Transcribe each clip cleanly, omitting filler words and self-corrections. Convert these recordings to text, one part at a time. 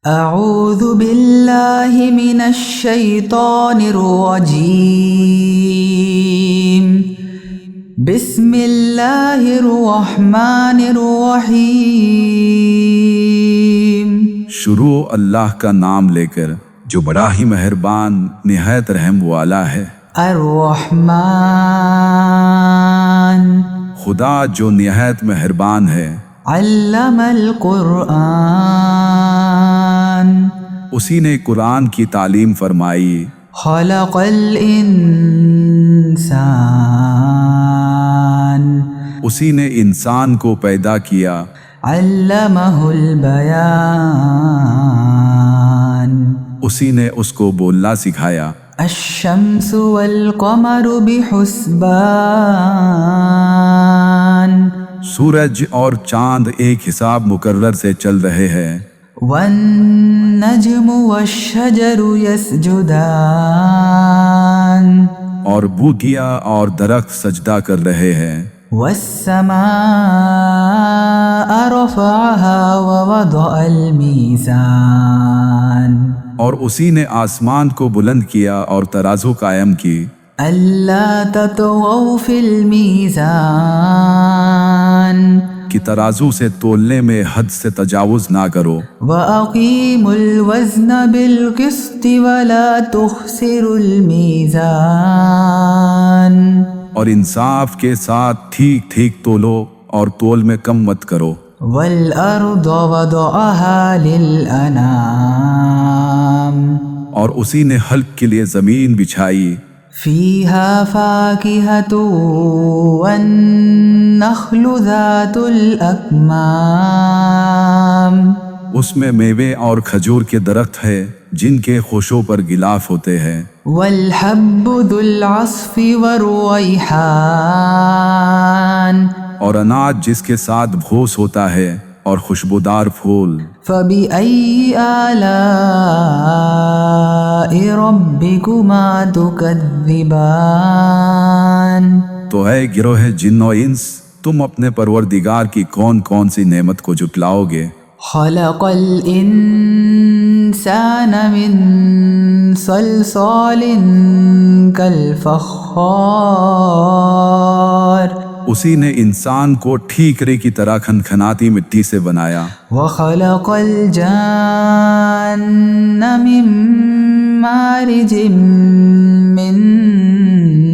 اعوذ باللہ من الشیطان الرجیم بسم اللہ الرحمن الرحیم۔ شروع اللہ کا نام لے کر جو بڑا ہی مہربان نہایت رحم والا ہے۔ الرحمن خدا جو نہایت مہربان ہے۔ علم القرآن اسی نے قرآن کی تعلیم فرمائی۔ خلق الانسان اسی نے انسان کو پیدا کیا۔ علمہ البیان اسی نے اس کو بولنا سکھایا۔ الشمس والقمر بحسبان سورج اور چاند ایک حساب مقرر سے چل رہے ہیں۔ والنجم والشجر يسجدان اور بوٹیاں اور درخت سجدہ کر رہے ہیں۔ والسماء رفعها ووضع الميزان اور اسی نے آسمان کو بلند کیا اور ترازو قائم کی۔ ألا تطغوا في الميزان کہ ترازو سے تولنے میں حد سے تجاوز نہ کرو۔ وأقيموا الوزن بالقسط ولا تخسروا الميزان اور انصاف کے ساتھ ٹھیک ٹھیک تولو اور تول میں کم مت کرو۔ والأرض وضعها للأنام اور اسی نے حلق کے لیے زمین بچھائی۔ فيها فاكهة والنخل ذات الأكمام اس میں میوے اور کھجور کے درخت ہے جن کے خوشوں پر غلاف ہوتے ہیں۔ والحب ذو العصف والريحان اور اناج جس کے ساتھ بھوس ہوتا ہے اور خوشبودار پھول۔ فبأي آلاء ربكما تكذبان تو اے گروہ جن و انس، تم اپنے پروردگار کی کون کون سی نعمت کو جھٹلاؤ گے؟ خلق الإنسان من صلصال كالفخار اسی نے انسان کو ٹھیکرے کی طرح کھنکھناتی مٹی سے بنایا۔ وخلق الجان من مارج من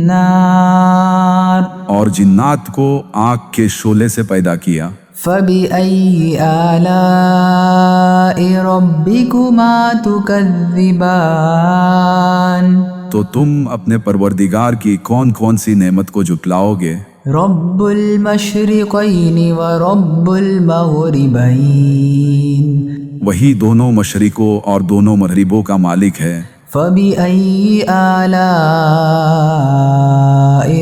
نار اور جنات کو آگ کے شعلے سے پیدا کیا۔ فبأي آلاء ربكما تكذبان تو تم اپنے پروردگار کی کون کون سی نعمت کو جھٹلاؤ گے؟ رب المشرقین ورب المغربین وہی دونوں مشرقوں اور دونوں مغربوں کا مالک ہے۔ فبأي آلاء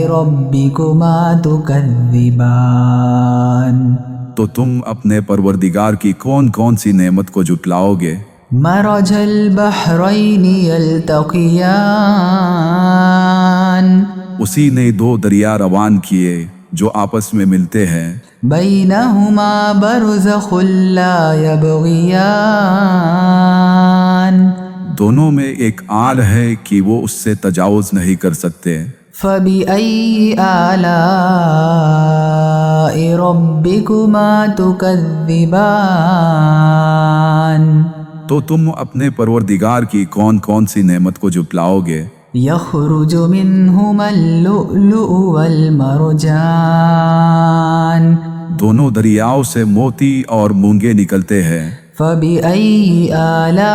ربكما تكذبان تو تم اپنے پروردگار کی کون کون سی نعمت کو جھٹلاؤ گے؟ مرج البحرین یلتقیان اسی نے دو دریا روان کیے جو آپس میں ملتے ہیں۔ بینہما برزخ لا یبغیان دونوں میں ایک آل ہے کہ وہ اس سے تجاوز نہیں کر سکتے۔ فبأي آلاء ربكما تكذبان تو تم اپنے پروردگار کی کون کون سی نعمت کو جھٹلاؤ گے؟ يخرج منهما اللؤلؤ والمرجان دونوں دریاؤں سے موتی اور مونگے نکلتے ہیں۔ فبأي آلاء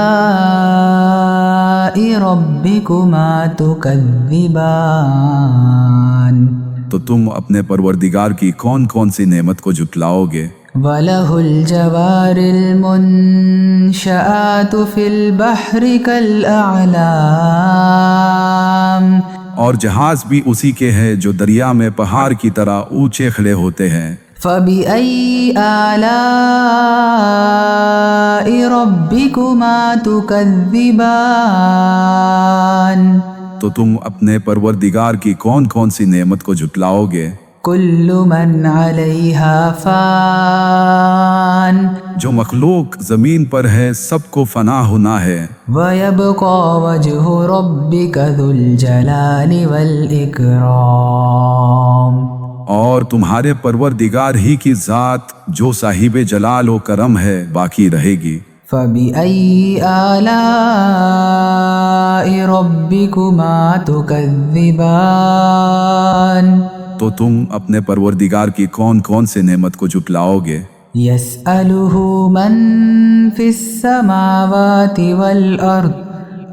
ربكما تكذبان تو تم اپنے پروردگار کی کون کون سی نعمت کو جھٹلاؤ گے؟ وله الجوار المنشآت في البحر كالأعلام اور جہاز بھی اسی کے ہیں جو دریا میں پہاڑ کی طرح اونچے کھڑے ہوتے ہیں۔ فبأي آلاء ربكما تكذبان تو تم اپنے پروردگار کی کون کون سی نعمت کو جھٹلاؤ گے؟ كل من عليها فان جو مخلوق زمین پر ہے سب کو فنا ہونا ہے، ويبقى وجه ربك ذو الجلال والإكرام اور تمہارے پروردگار ہی کی ذات جو صاحب جلال و کرم ہے باقی رہے گی۔ فبأي آلاء ربكما تكذبان تو تم اپنے پروردگار کی کون کون سے نعمت کو جھٹلاؤ گے؟ يسأله من في السماوات والأرض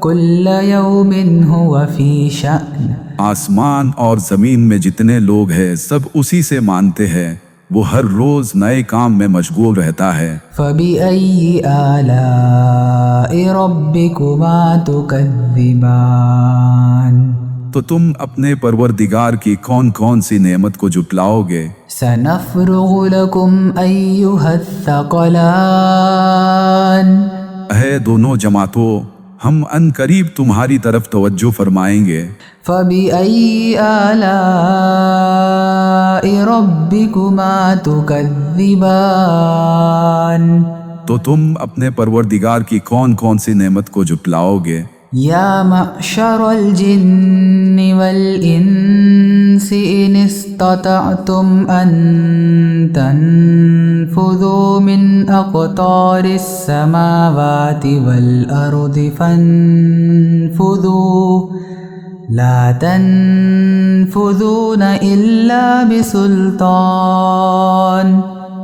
كل يوم هو في شأن آسمان اور زمین میں جتنے لوگ ہیں سب اسی سے مانتے ہیں، وہ ہر روز نئے کام میں مشغول رہتا ہے۔ فبأي آلاء ربكما تكذبان تو تم اپنے پروردگار کی کون کون سی نعمت کو جھٹلاؤ گے؟ سنفرغ لكم أيها الثقلان اے دونوں جماعتوں، ہم ان قریب تمہاری طرف توجہ فرمائیں گے۔ فبأي آلاء ربكما تكذبان تو تم اپنے پروردگار کی کون کون سی نعمت کو جھٹلاؤ گے؟ يا معشر الجن والإنس إن استطعتم أن تنفذوا من أقطار السماوات والأرض فانفذوا لا تنفذون إلا بسلطان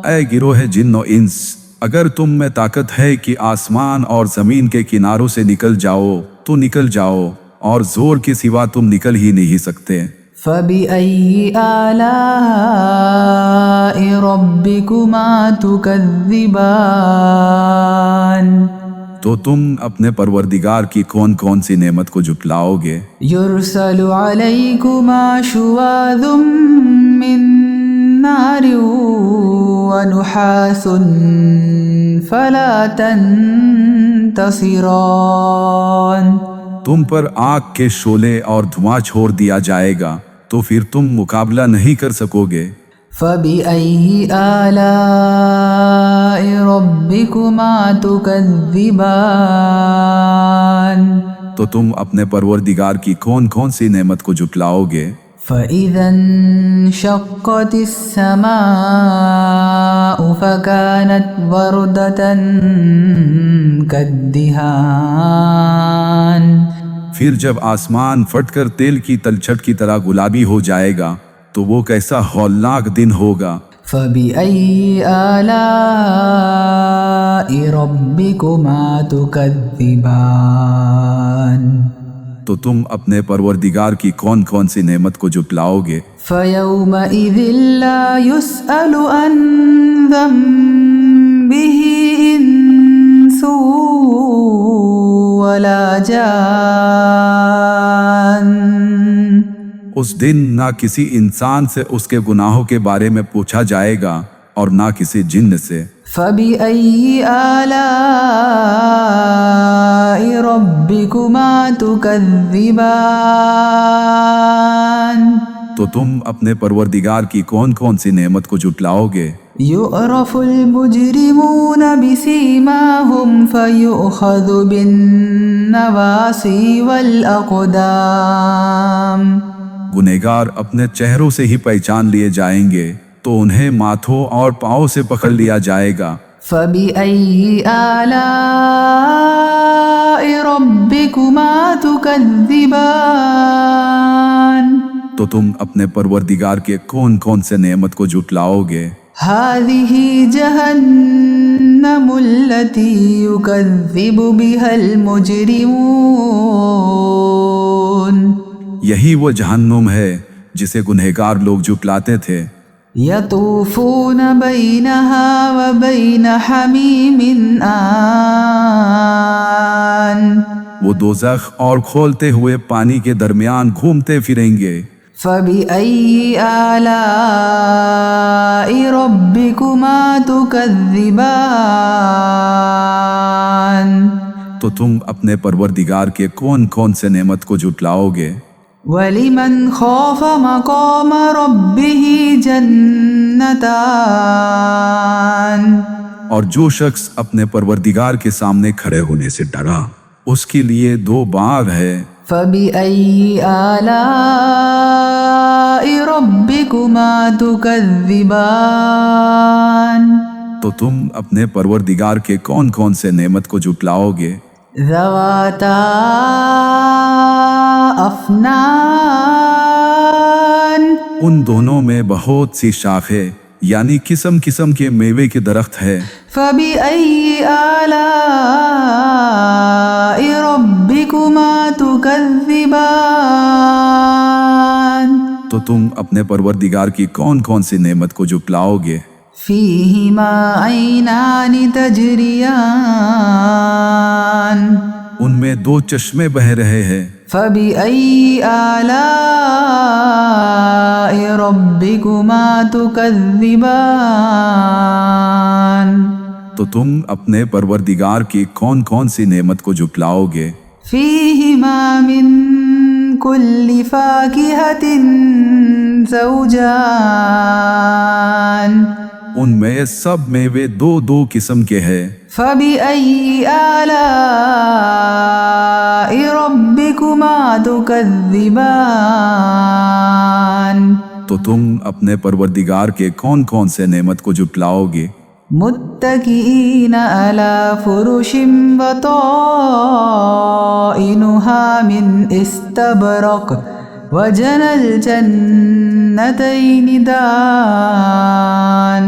اے گروہ جن و انس، اگر تم میں طاقت ہے کہ آسمان اور زمین کے کناروں سے نکل جاؤ تو نکل جاؤ، اور زور کے سوا تم نکل ہی نہیں سکتے۔ فبأي آلاء ربكما تكذبان تو تم اپنے پروردگار کی کون کون سی نعمت کو جھٹلاؤ گے؟ يرسل عليكما شواظ من نار ونحاس فلا تنتصران تم پر آگ کے شعلے اور دھواں چھوڑ دیا جائے گا تو پھر تم مقابلہ نہیں کر سکو گے۔ فبأي آلاء ربكما تكذبان تو تم اپنے پروردگار کی کون کون سی نعمت کو جھٹلاؤ گے؟ فإذا انشقت السماء فكانت وردة كالدهان پھر جب آسمان پھٹ کر تیل کی تلچھٹ کی طرح گلابی ہو جائے گا تو وہ کیسا ہولناک دن ہوگا۔ فبأي آلاء ربكما تكذبان تو تم اپنے پروردگار کی کون کون سی نعمت کو جھٹلاؤ گے؟ فيومئذ لا يسأل عن ذنبه إنس ولا جان اس دن نہ کسی انسان سے اس کے گناہوں کے بارے میں پوچھا جائے گا اور نہ کسی جن سے۔ فبأي آلاء ربكما تكذبان تو تم اپنے پروردگار کی کون کون سی نعمت کو جھٹلاؤ گے؟ يعرف المجرمون بسيماهم فيؤخذ بالنواصي والأقدام گنہگار اپنے چہروں سے ہی پہچان لیے جائیں گے تو انہیں ماتھوں اور پاؤں سے پکڑ لیا جائے گا۔ فبأي آلاء ربكما تكذبان تو تم اپنے پروردگار کے کون کون سے نعمت کو جھٹلاؤ گے؟ هذه جهنم التي يكذب بها المجرمون یہی وہ جہنم ہے جسے گنہگار لوگ جھٹلاتے تھے۔ يطوفون بينها وبين حميم آن وہ دوزخ اور کھولتے ہوئے پانی کے درمیان گھومتے پھریں گے۔ فبأي آلاء ربكما تكذبان تو تم اپنے پروردگار کے کون کون سے نعمت کو جھٹلاؤ گے؟ وَلِمَنْ خَافَ مَقَامَ رَبِّهِ جَنَّتَانِ اور جو شخص اپنے پروردگار کے سامنے کھڑے ہونے سے ڈرا اس کے لیے 2 باغ ہے۔ فَبِأَيِّ آلَاءِ رَبِّكُمَا تُكَذِّبَانِ تو تم اپنے پروردگار کے کون کون سے نعمت کو جھٹلاؤ گے؟ ذَوَاتَا أَفْنَانٍ ان دونوں میں بہت سی شاخیں یعنی قسم قسم کے میوے کے درخت ہے۔ فَبِأَيِّ آلَاءِ رَبِّكُمَا تُكَذِّبَانِ تو تم اپنے پروردگار کی کون کون سی نعمت کو جھٹلاؤ گے؟ فِيهِمَا عَيْنَانِ تَجْرِيَانِ ان میں 2 چشمے بہہ رہے ہیں۔ فَبِأَيِّ آلَاءِ رَبِّكُمَا تُكَذِّبَانِ تو تم اپنے پروردگار کی کون کون سی نعمت کو جھٹلاؤ گے؟ فِيهِمَا مِن كُلِّ فَاكِهَةٍ زَوْجَانِ ان میں سب میوے 2 قسم کے ہیں۔ فَبِأَيِّ آلَاءِ رَبِّكُمَا تُكَذِّبَانِ تو تم اپنے پروردگار کے کون کون سے نعمت کو جھٹلاؤ گے؟ متكئين على فرش بطائنها من استبرق وجنى الجنتين دان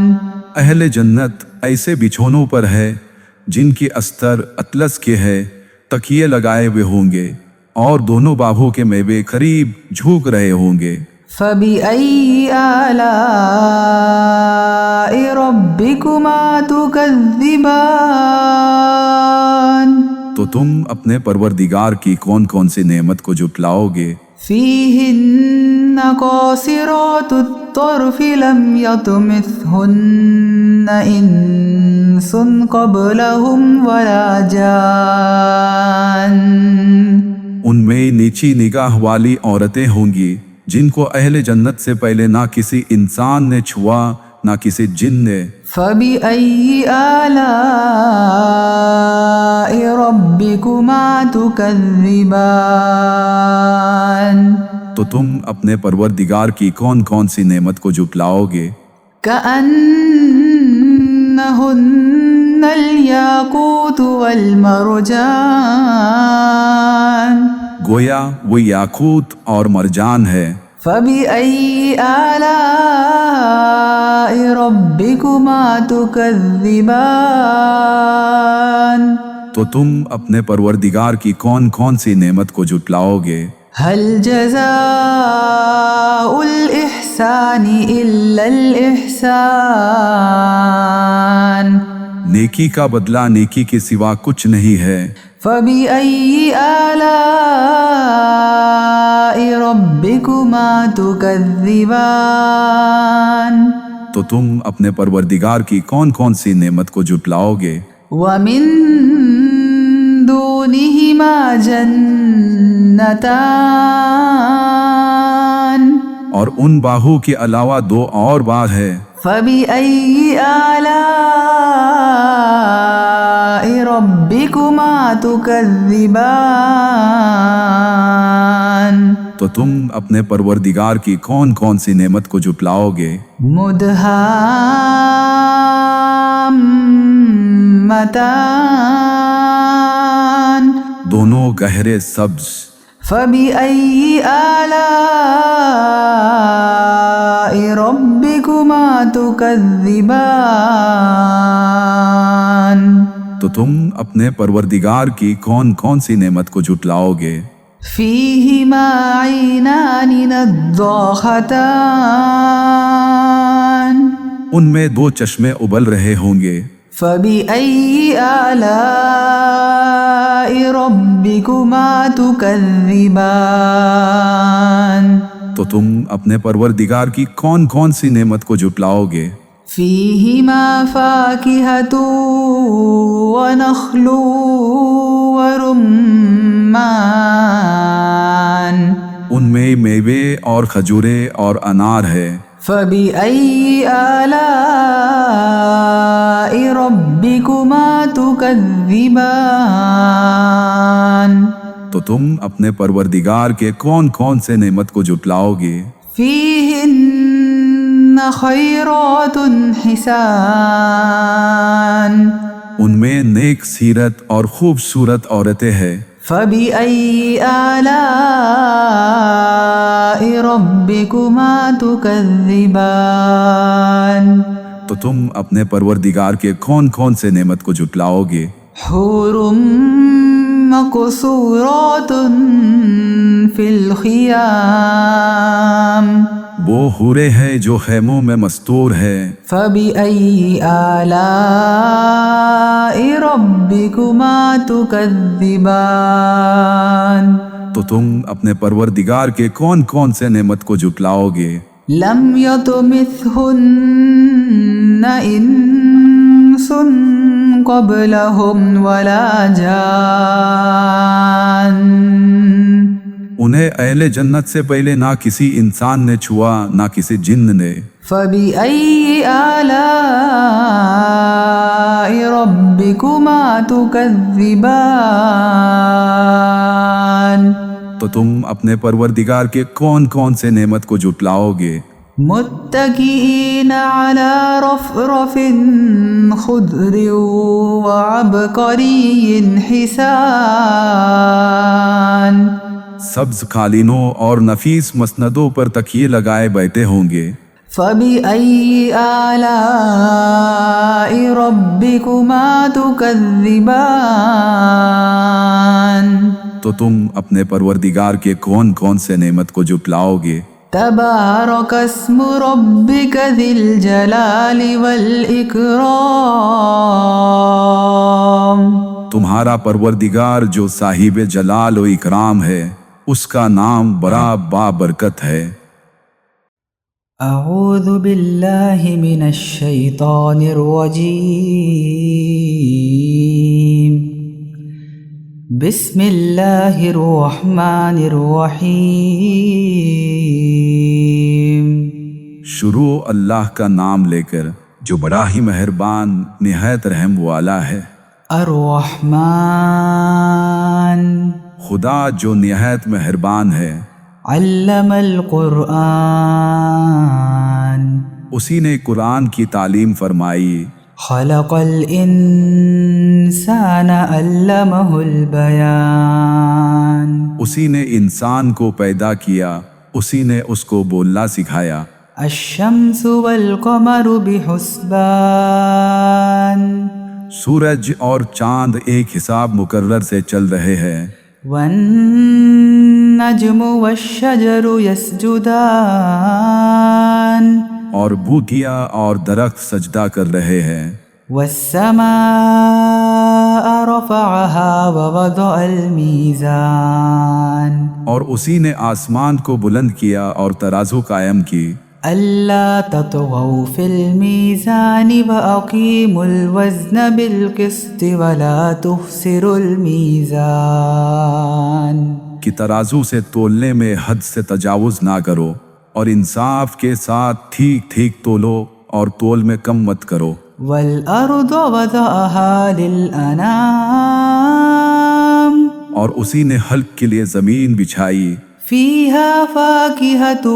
اہل جنت ایسے بچھونوں پر ہے جن کی استر اطلس کے ہے، تکیے لگائے ہوئے ہوں گے اور دونوں باغوں کے میوے قریب جھوک رہے ہوں گے۔ فَبِأَيِّ آلَاءِ رَبِّكُمَا تُكَذِّبَانِ تو تم اپنے پروردگار کی کون کون سی نعمت کو جھٹلاؤ گے؟ فِيهِنَّ قَاصِرَاتُ الطَّرْفِ لَمْ يَطْمِثْهُنَّ إِنسٌ قَبْلَهُمْ وَلَا جَانٌّ ان میں نیچی نگاہ والی عورتیں ہوں گی جن کو اہل جنت سے پہلے نہ کسی انسان نے چھوا نہ کسی جن نے۔ فَبِأَيِّ آلَاءِ رَبِّكُمَا تُكَذِّبَانِ تو تم اپنے پروردگار کی کون کون سی نعمت کو جھٹلاؤ گے؟ كَأَنَّهُنَّ الْيَاقُوتُ وَالْمَرْجَانُ گویا وہ یاقوت اور مرجان ہے۔ فَبِأَيِّ آلَاءِ رَبِّكُمَا تُكَذِّبَانِ تو تم اپنے پروردگار کی کون کون سی نعمت کو جھٹلاؤ گے؟ هَلْ جَزَاءُ الْإِحْسَانِ إِلَّا الْإِحْسَانُ نیکی کا بدلہ نیکی کے سوا کچھ نہیں ہے۔ فَبِأَيِّ آلَاءِ رَبِّكُمَا تُكَذِّبَانِ تو تم اپنے پروردگار کی کون کون سی نعمت کو جھٹلاؤ گے؟ وَمِن دُونِهِمَا جَنَّتَانِ اور ان باغوں کے علاوہ 2 اور باغ ہے۔ فَبِأَيِّ آلَاءِ رَبِّكُمَا تُكَذِّبَانِ تو تم اپنے پروردگار کی کون کون سی نعمت کو جھٹلاؤ گے؟ مُدْهَامَّتَانِ دونوں گہرے سبز۔ فَبِأَيِّ آلَاءِ رَبِّكُمَا تُكَذِّبَانِ تو تم اپنے پروردگار کی کون کون سی نعمت کو جھٹلاؤ گے؟ فِيهِمَا عَيْنَانِ نَضَّاخَتَانِ ان میں 2 چشمے ابل رہے ہوں گے۔ فَبِأَيِّ آلَاءِ رَبِّكُمَا تُكَذِّبَانِ تو تم اپنے پروردگار کی کون کون سی نعمت کو جھٹلاؤ گے؟ فِيهِمَا فَاكِهَةٌ وَنَخْلٌ وَرُمَّانٌ ان میں کئی میوے اور کھجوریں اور انار ہے۔ فبأي آلاء ربكما تكذبان تو تم اپنے پروردگار کے کون کون سے نعمت کو جھٹلاؤ گے؟ فيهن خيرات حسان ان میں نیک سیرت اور خوبصورت عورتیں ہیں۔ فبأي آلاء ربكما تكذبان تو تم اپنے پروردگار کے کون کون سے نعمت کو جھٹلاؤ گے؟ حور مقصورات في الخيام وہ حوریں ہیں جو خیموں میں مستور ہے۔ فبأي آلاء ربكما تكذبان تو تم اپنے پروردگار کے کون کون سے نعمت کو جھٹلاؤ گے؟ لم يطمثهن إنس قبلهم ولا جان انہیں اہل جنت سے پہلے نہ کسی انسان نے چھوا نہ کسی جن نے۔ فبأي آلاء ربكما تكذبان تو تم اپنے پروردگار کے کون کون سے نعمت کو جھٹلاؤ گے؟ متكئين على رفرف خضر وعبقري حسان سبز قالینوں اور نفیس مسندوں پر تکیے لگائے بیٹھے ہوں گے۔ فبأي آلاء ربكما تكذبان تو تم اپنے پروردگار کے کون کون سے نعمت کو جھٹلاؤ گے؟ تبارك اسم ربك ذي الجلال والإكرام تمہارا پروردگار جو صاحب جلال و اکرام ہے، اس کا نام بڑا بابرکت ہے۔ اعوذ باللہ من الشیطان الرجیم بسم اللہ الرحمن الرحیم۔ شروع اللہ کا نام لے کر جو بڑا ہی مہربان نہایت رحم والا ہے۔ الرحمن خدا جو نہایت مہربان ہے۔ علم القرآن اسی نے قرآن کی تعلیم فرمائی۔ خلق الانسان علمہ البیان اسی نے انسان کو پیدا کیا، اسی نے اس کو بولنا سکھایا۔ الشمس والقمر بحسبان سورج اور چاند ایک حساب مقرر سے چل رہے ہیں۔ والنجم والشجر يسجدان اور بوٹیاں اور درخت سجدہ کر رہے ہیں۔ والسماء رفعها ووضع الميزان اور اسی نے آسمان کو بلند کیا اور ترازو قائم کی۔ ألا تطغوا في الميزان وأقيموا الوزن بالقسط ولا تخسروا الميزان کہ ترازو سے تولنے میں حد سے تجاوز نہ کرو اور انصاف کے ساتھ ٹھیک ٹھیک تولو اور تول میں کم مت کرو۔ والأرض وضعها للأنام اور اسی نے حلق کے لیے زمین بچھائی۔ فيها فاكهة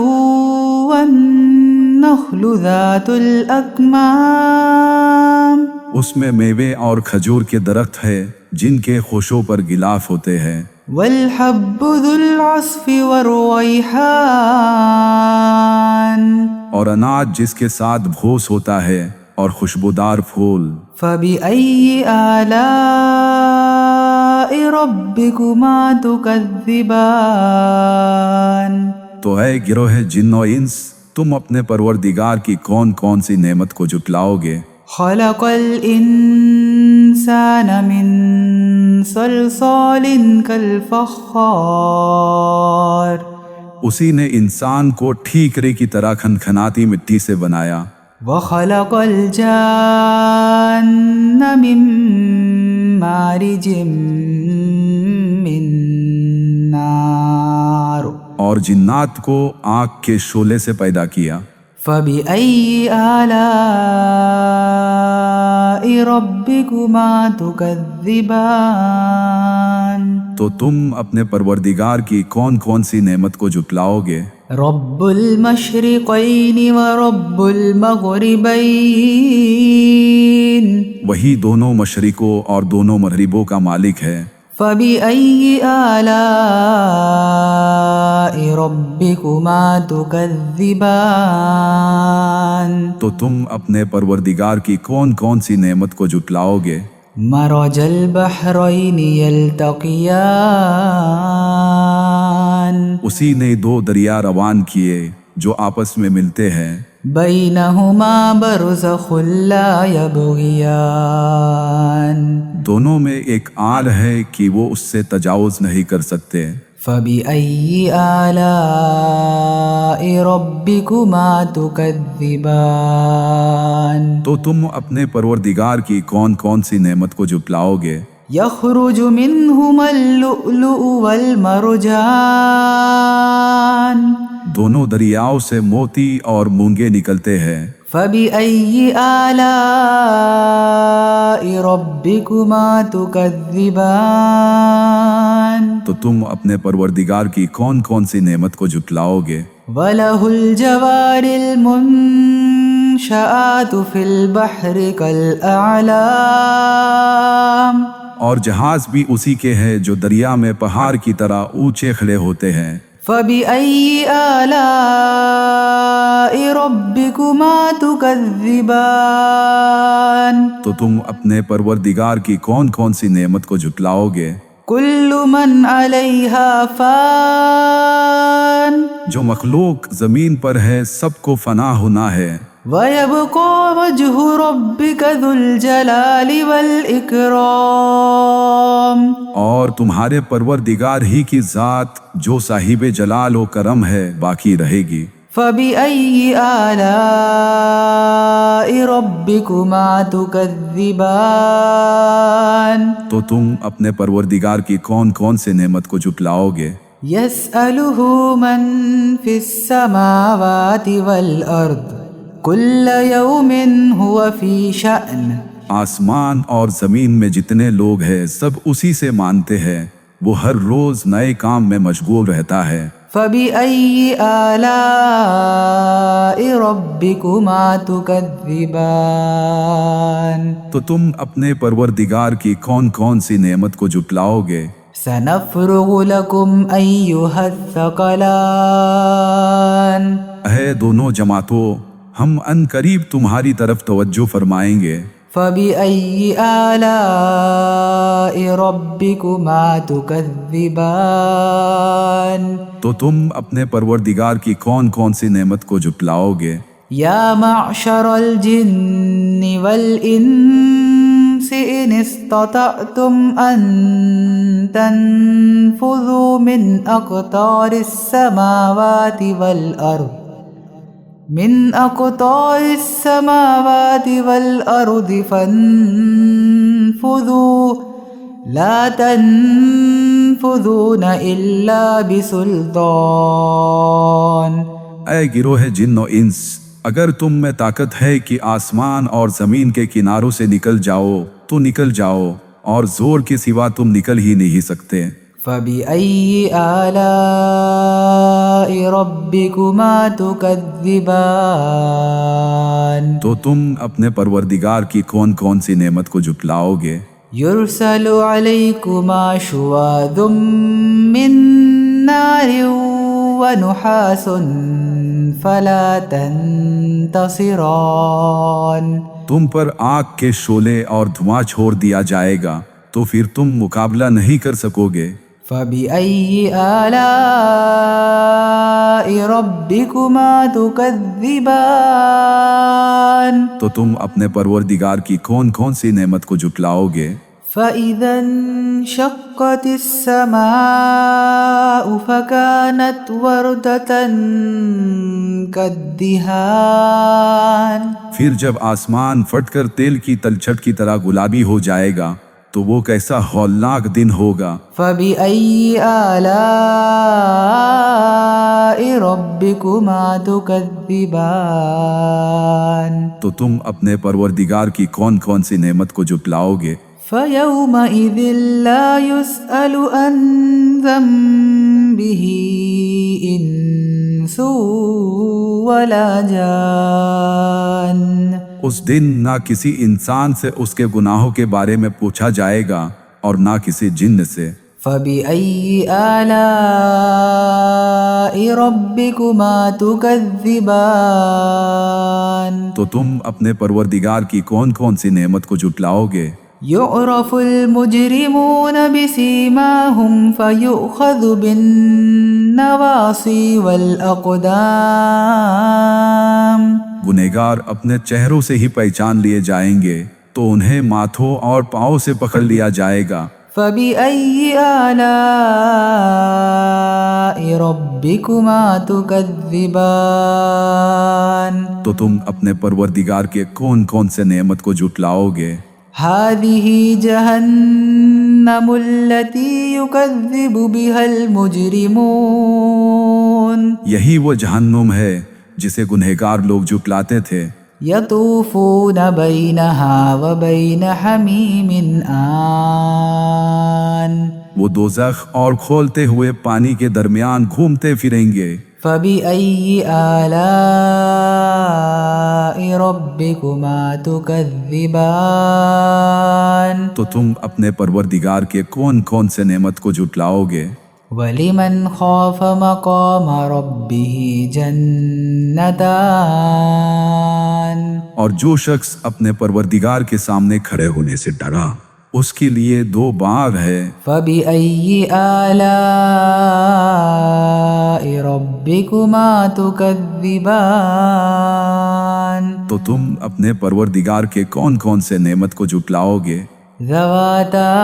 والنخل ذات الأكمام اس میں میوے اور کھجور کے درخت ہے جن کے خوشوں پر غلاف ہوتے ہیں۔ والحب ذو العصف والريحان اور اناج جس کے ساتھ بھوس ہوتا ہے اور خوشبودار پھول۔ فبأي آلاء ربكما تكذبان تو اے گروہ جن و انس، تم اپنے پروردگار کی کون کون سی نعمت کو جھٹلاؤ گے؟ خلق الإنسان من صلصال كالفخار اسی نے انسان کو ٹھیکرے کی طرح کھنکھناتی مٹی سے بنایا۔ وخلق الجان من مارج من نار اور اور جنات کو آگ کے شعلے سے پیدا کیا۔ فبأي آلاء ربكما تكذبان تو تم اپنے پروردگار کی کون کون سی نعمت کو جھٹلاؤ گے؟ رب المشرقين ورب المغربين وہی دونوں مشرقوں اور دونوں مغربوں کا مالک ہے۔ فبأي آلاء ربكما تكذبان تو تم اپنے پروردگار کی کون کون سی نعمت کو جھٹلاؤ گے؟ مرج البحرين يلتقيان اسی نے دو دریا روان کیے جو آپس میں ملتے ہیں، بينهما برزخ لا يبغيان دونوں میں ایک آڑ ہے کہ وہ اس سے تجاوز نہیں کر سکتے۔ فبأي آلاء ربكما تكذبان تو تم اپنے پروردگار کی کون کون سی نعمت کو جھٹلاؤ گے؟ يخرج منهما اللؤلؤ والمرجان دونوں دریاؤں سے موتی اور مونگے نکلتے ہیں۔ فبأي آلاء ربكما تكذبان تو تم اپنے پروردگار کی کون کون سی نعمت کو جھٹلاؤ گے؟ وله الجوار المنشآت في البحر كالأعلام اور جہاز بھی اسی کے ہیں جو دریا میں پہاڑ کی طرح اونچے کھڑے ہوتے ہیں۔ فبأي آلاء ربكما تكذبان تو تم اپنے پروردگار کی کون کون سی نعمت کو جھٹلاؤ گے؟ كل من عليها فان جو مخلوق زمین پر ہے سب کو فنا ہونا ہے، ويبقى وجه ربك ذو الجلال والإكرام اور تمہارے پروردگار ہی کی ذات جو صاحب جلال و کرم ہے باقی رہے گی۔ فبأي آلاء ربكما تكذبان تو تم اپنے پروردگار کی کون کون سے نعمت کو جھٹلاؤ گے؟ يسأله من في السماوات والأرض كل يوم هو في شأن آسمان اور زمین میں جتنے لوگ ہیں سب اسی سے مانتے ہیں، وہ ہر روز نئے کام میں مشغول رہتا ہے۔ فبأي آلاء ربكما تكذبان تو تم اپنے پروردگار کی کون کون سی نعمت کو جھٹلاؤ گے؟ سنفرغ لكم أيها الثقلان اے دونوں جماعتوں، ہم ان قریب تمہاری طرف توجہ فرمائیں گے۔ فبأي آلاء ربكما تكذبان تو تم اپنے پروردگار کی کون کون سی نعمت کو جھٹلاؤ گے؟ يا معشر الجن والإنس إن استطعتم أن تنفذوا من أقطار السماوات والأرض فانفذوا لا تنفذون إلا بسلطان اے گروہ جن و انس، اگر تم میں طاقت ہے کہ آسمان اور زمین کے کناروں سے نکل جاؤ تو نکل جاؤ، اور زور کے سوا تم نکل ہی نہیں سکتے۔ فبأي آلاء ربكما تكذبان تو تم اپنے پروردگار کی کون کون سی نعمت کو جھٹلاؤ گے؟ يرسل عليكما شواظ من نار ونحاس فلا تنتصران تم پر آگ کے شعلے اور دھواں چھوڑ دیا جائے گا تو پھر تم مقابلہ نہیں کر سکو گے۔ فبأي آلاء ربكما تكذبان تو تم اپنے پروردگار کی کون کون سی نعمت کو جھٹلاؤ گے؟ فإذا انشقت السماء فكانت وردة كالدهان پھر جب آسمان پھٹ کر تیل کی تلچھٹ کی طرح گلابی ہو جائے گا تو وہ کیسا ہولناک دن ہوگا۔ فبأي آلاء ربكما تكذبان تو تم اپنے پروردگار کی کون کون سی نعمت کو جھٹلاؤ گے؟ فيومئذ لا يسأل عن ذنبه إنس ولا جان اس دن نہ کسی انسان سے اس کے گناہوں کے بارے میں پوچھا جائے گا اور نہ کسی جن سے۔ فبأي آلاء ربكما تكذبان تو تم اپنے پروردگار کی کون کون سی نعمت کو جھٹلاؤ گے؟ يعرف المجرمون بسيماهم فيؤخذ بالنواصي والأقدام گنہگار اپنے چہروں سے ہی پہچان لیے جائیں گے تو انہیں ماتھوں اور پاؤں سے پکڑ لیا جائے گا۔ فبأي آلاء ربكما تكذبان تو تم اپنے پروردگار کے کون کون سے نعمت کو جھٹلاؤ گے؟ هذه جهنم التي يكذب بها المجرمون یہی وہ جہنم ہے جسے گنہگار لوگ جھٹلاتے تھے۔ يطوفون بينها وبين حميم آن وہ دوزخ اور کھولتے ہوئے پانی کے درمیان گھومتے پھریں گے۔ فبأي آلاء ربكما تكذبان تو تم اپنے پروردگار کے کون کون سے نعمت کو جھٹلاؤ گے؟ ولمن خاف مقام ربه جنتان اور جو شخص اپنے پروردگار کے سامنے کھڑے ہونے سے ڈرا اس کے لیے دو باغ ہے۔ فبأي آلاء ربكما تكذبان تو تم اپنے پروردگار کے کون کون سے نعمت کو جھٹلاؤ گے؟ ذواتا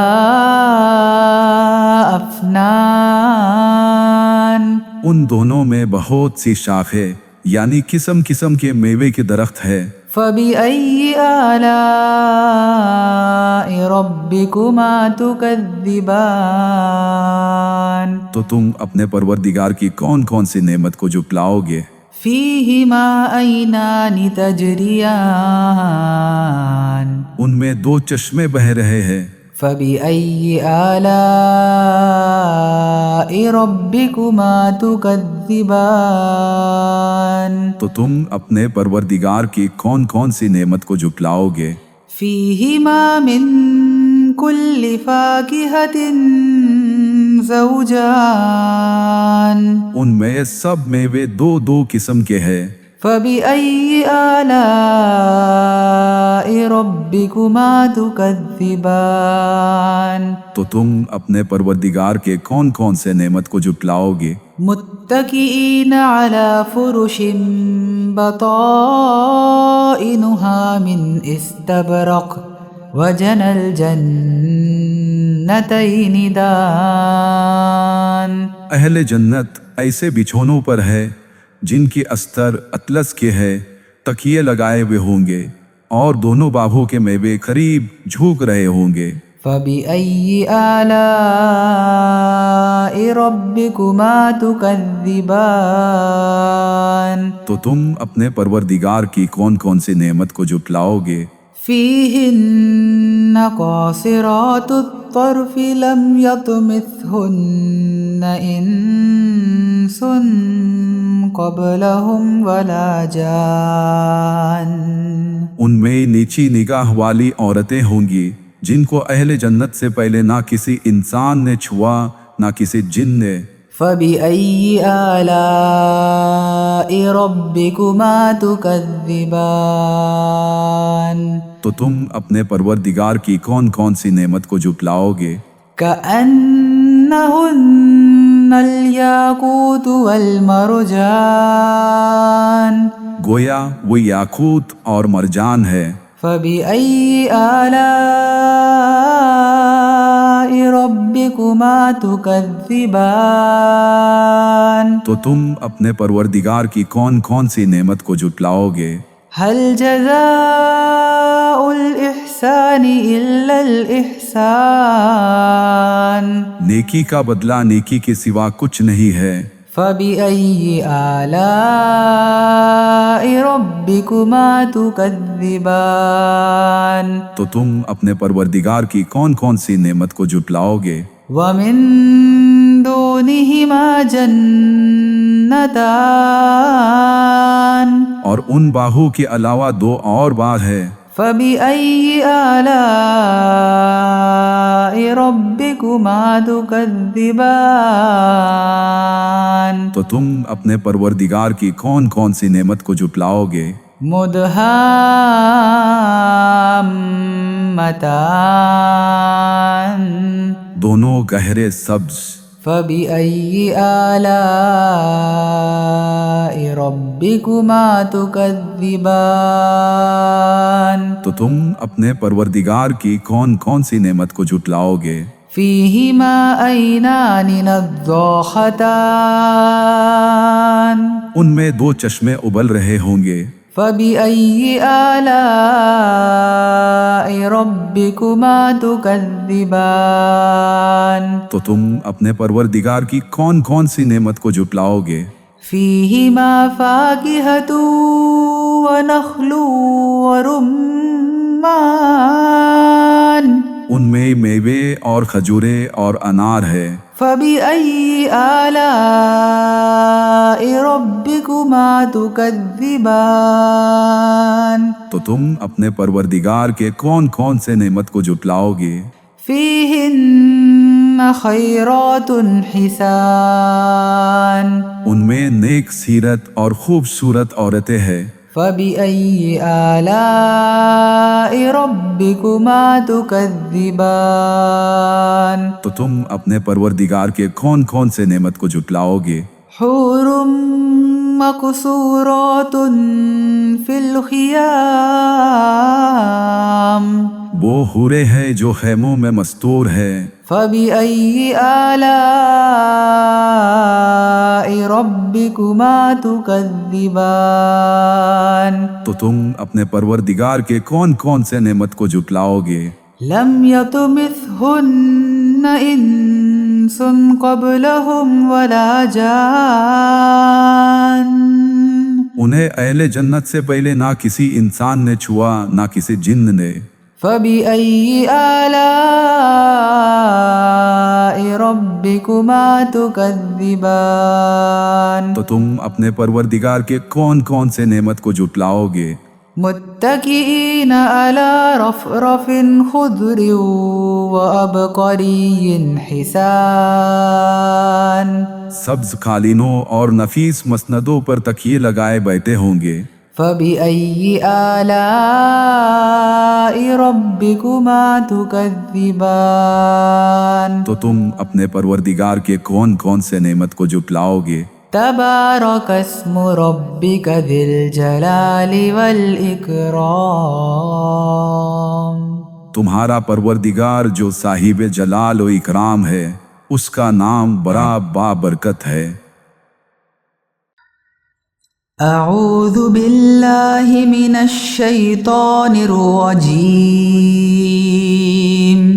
افنان ان دونوں میں بہت سی شاخیں یعنی قسم قسم کے میوے کے درخت ہے۔ فبأي آلاء ربكما تكذبان تو تم اپنے پروردگار کی کون کون سی نعمت کو جھٹلاؤ گے؟ فيهما عينان تجريان ان میں دو چشمے بہہ رہے ہیں۔ فبأي آلاء ربكما تكذبان تو تم اپنے پروردگار کی کون کون سی نعمت کو جھٹلاؤ گے؟ فيهما من كل فاكهة زوجان ان میں سب میوے دو دو قسم کے ہیں۔ فبأي آلاء ربكما تكذبان تو تم اپنے پروردگار کے کون کون سے نعمت کو جھٹلاؤ گے؟ متكئين على فرش بطائنها من استبرق وجنى الجنتين دان اہل جنت ایسے بچھونوں پر ہے جن کی استر اطلس کے ہے، تکیے لگائے ہوئے ہوں گے اور دونوں باغوں کے میوے قریب جھوک رہے ہوں گے۔ فبأي آلاء ربكما تكذبان تو تم اپنے پروردگار کی کون کون سی نعمت کو جھٹلاؤ گے؟ فيهن قاصرات الطرف لم يطمثهن إنس قبلهم ولا جان ان میں نیچی نگاہ والی عورتیں ہوں گی جن کو اہل جنت سے پہلے نہ کسی انسان نے چھوا نہ کسی جن نے۔ فبأي آلاء ربكما تكذبان تو تم اپنے پروردگار کی کون کون سی نعمت کو جھٹلاؤ گے؟ كأنهن الياقوت والمرجان گویا وہ یاقوت اور مرجان ہے۔ فبأي آلاء ربكما تكذبان تو تم اپنے پروردگار کی کون کون سی نعمت کو جھٹلاؤ گے؟ هل جزاء الإحسان إلا الإحسان نیکی کا بدلہ نیکی کے سوا کچھ نہیں ہے۔ فبأي آلاء ربكما تكذبان تو تم اپنے پروردگار کی کون کون سی نعمت کو جھٹلاؤ گے؟ ومن دونهما جنتان اور ان باہوں کے علاوہ دو اور باغ ہے۔ فبأي آلاء ربكما تكذبان تو تم اپنے پروردگار کی کون کون سی نعمت کو جھٹلاؤ گے؟ مدہامتان دونوں گہرے سبز۔ فبأي آلاء ربكما تكذبان تو تم اپنے پروردگار کی کون کون سی نعمت کو جھٹلاؤ گے؟ فيهما عينان نضاختان ان میں دو چشمے ابل رہے ہوں گے۔ فبأي آلاء ربكما تكذبان تو تم اپنے پروردگار کی کون کون سی نعمت کو جھٹلاؤ گے؟ فيهما فاكهة ونخل ورمان ان میں میوے اور کھجورے اور انار ہے۔ فبأي آلاء ربكما تكذبان تو تم اپنے پروردگار کے کون کون سے نعمت کو جھٹلاؤ گے؟ فيهن خيرات حسان ان میں نیک سیرت اور خوبصورت عورتیں ہیں۔ فبأي آلاء ربكما تكذبان تو تم اپنے پروردگار کے کون کون سے نعمت کو جھٹلاؤ گے؟ حور مقصورات في الخيام وہ حورے ہیں جو خیموں میں مستور ہے۔ فبأي آلاء ربكما تكذبان تو تم اپنے پروردگار کے کون کون سے نعمت کو جھٹلاؤ گے؟ لم يطمثهن إنس قبلهم ولا جان انہیں اہل جنت سے پہلے نہ کسی انسان نے چھوا نہ کسی جن نے۔ فبأي آلاء ربكما تكذبان تو تم اپنے پروردگار کے کون کون سے نعمت کو جھٹلاؤ گے؟ متكئين على رفرف خضر وعبقري حسان سبز قالینوں اور نفیس مسندوں پر تکیے لگائے بیٹھے ہوں گے۔ فبأي آلاء ربكما تكذبان تو تم اپنے پروردگار کے کون کون سے نعمت کو جھٹلاؤ گے؟ تبارك اسم ربك ذي الجلال والإكرام تمہارا پروردگار جو صاحب جلال و اکرام ہے اس کا نام بڑا بابرکت ہے۔ اعوذ باللہ من الشیطان الرجیم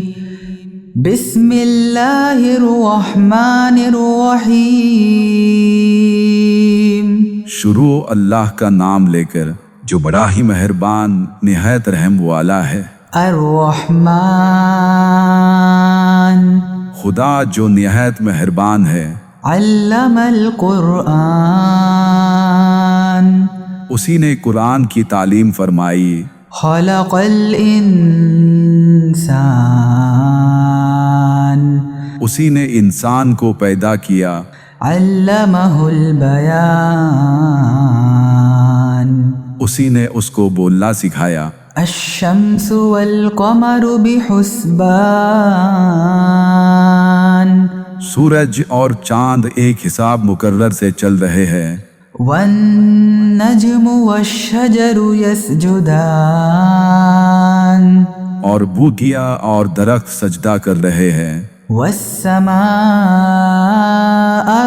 بسم اللہ الرحمن الرحیم شروع اللہ کا نام لے کر جو بڑا ہی مہربان نہایت رحم والا ہے۔ الرحمن خدا جو نہایت مہربان ہے۔ علم القرآن اسی نے قرآن کی تعلیم فرمائی۔ خلق الانسان اسی نے انسان کو پیدا کیا۔ علمہ البیان اسی نے اس کو بولنا سکھایا۔ الشمس والقمر بحسبان سورج اور چاند ایک حساب مقرر سے چل رہے ہیں۔ والنجم والشجر يسجدان اور بوٹیاں اور درخت سجدہ کر رہے ہیں۔ والسماء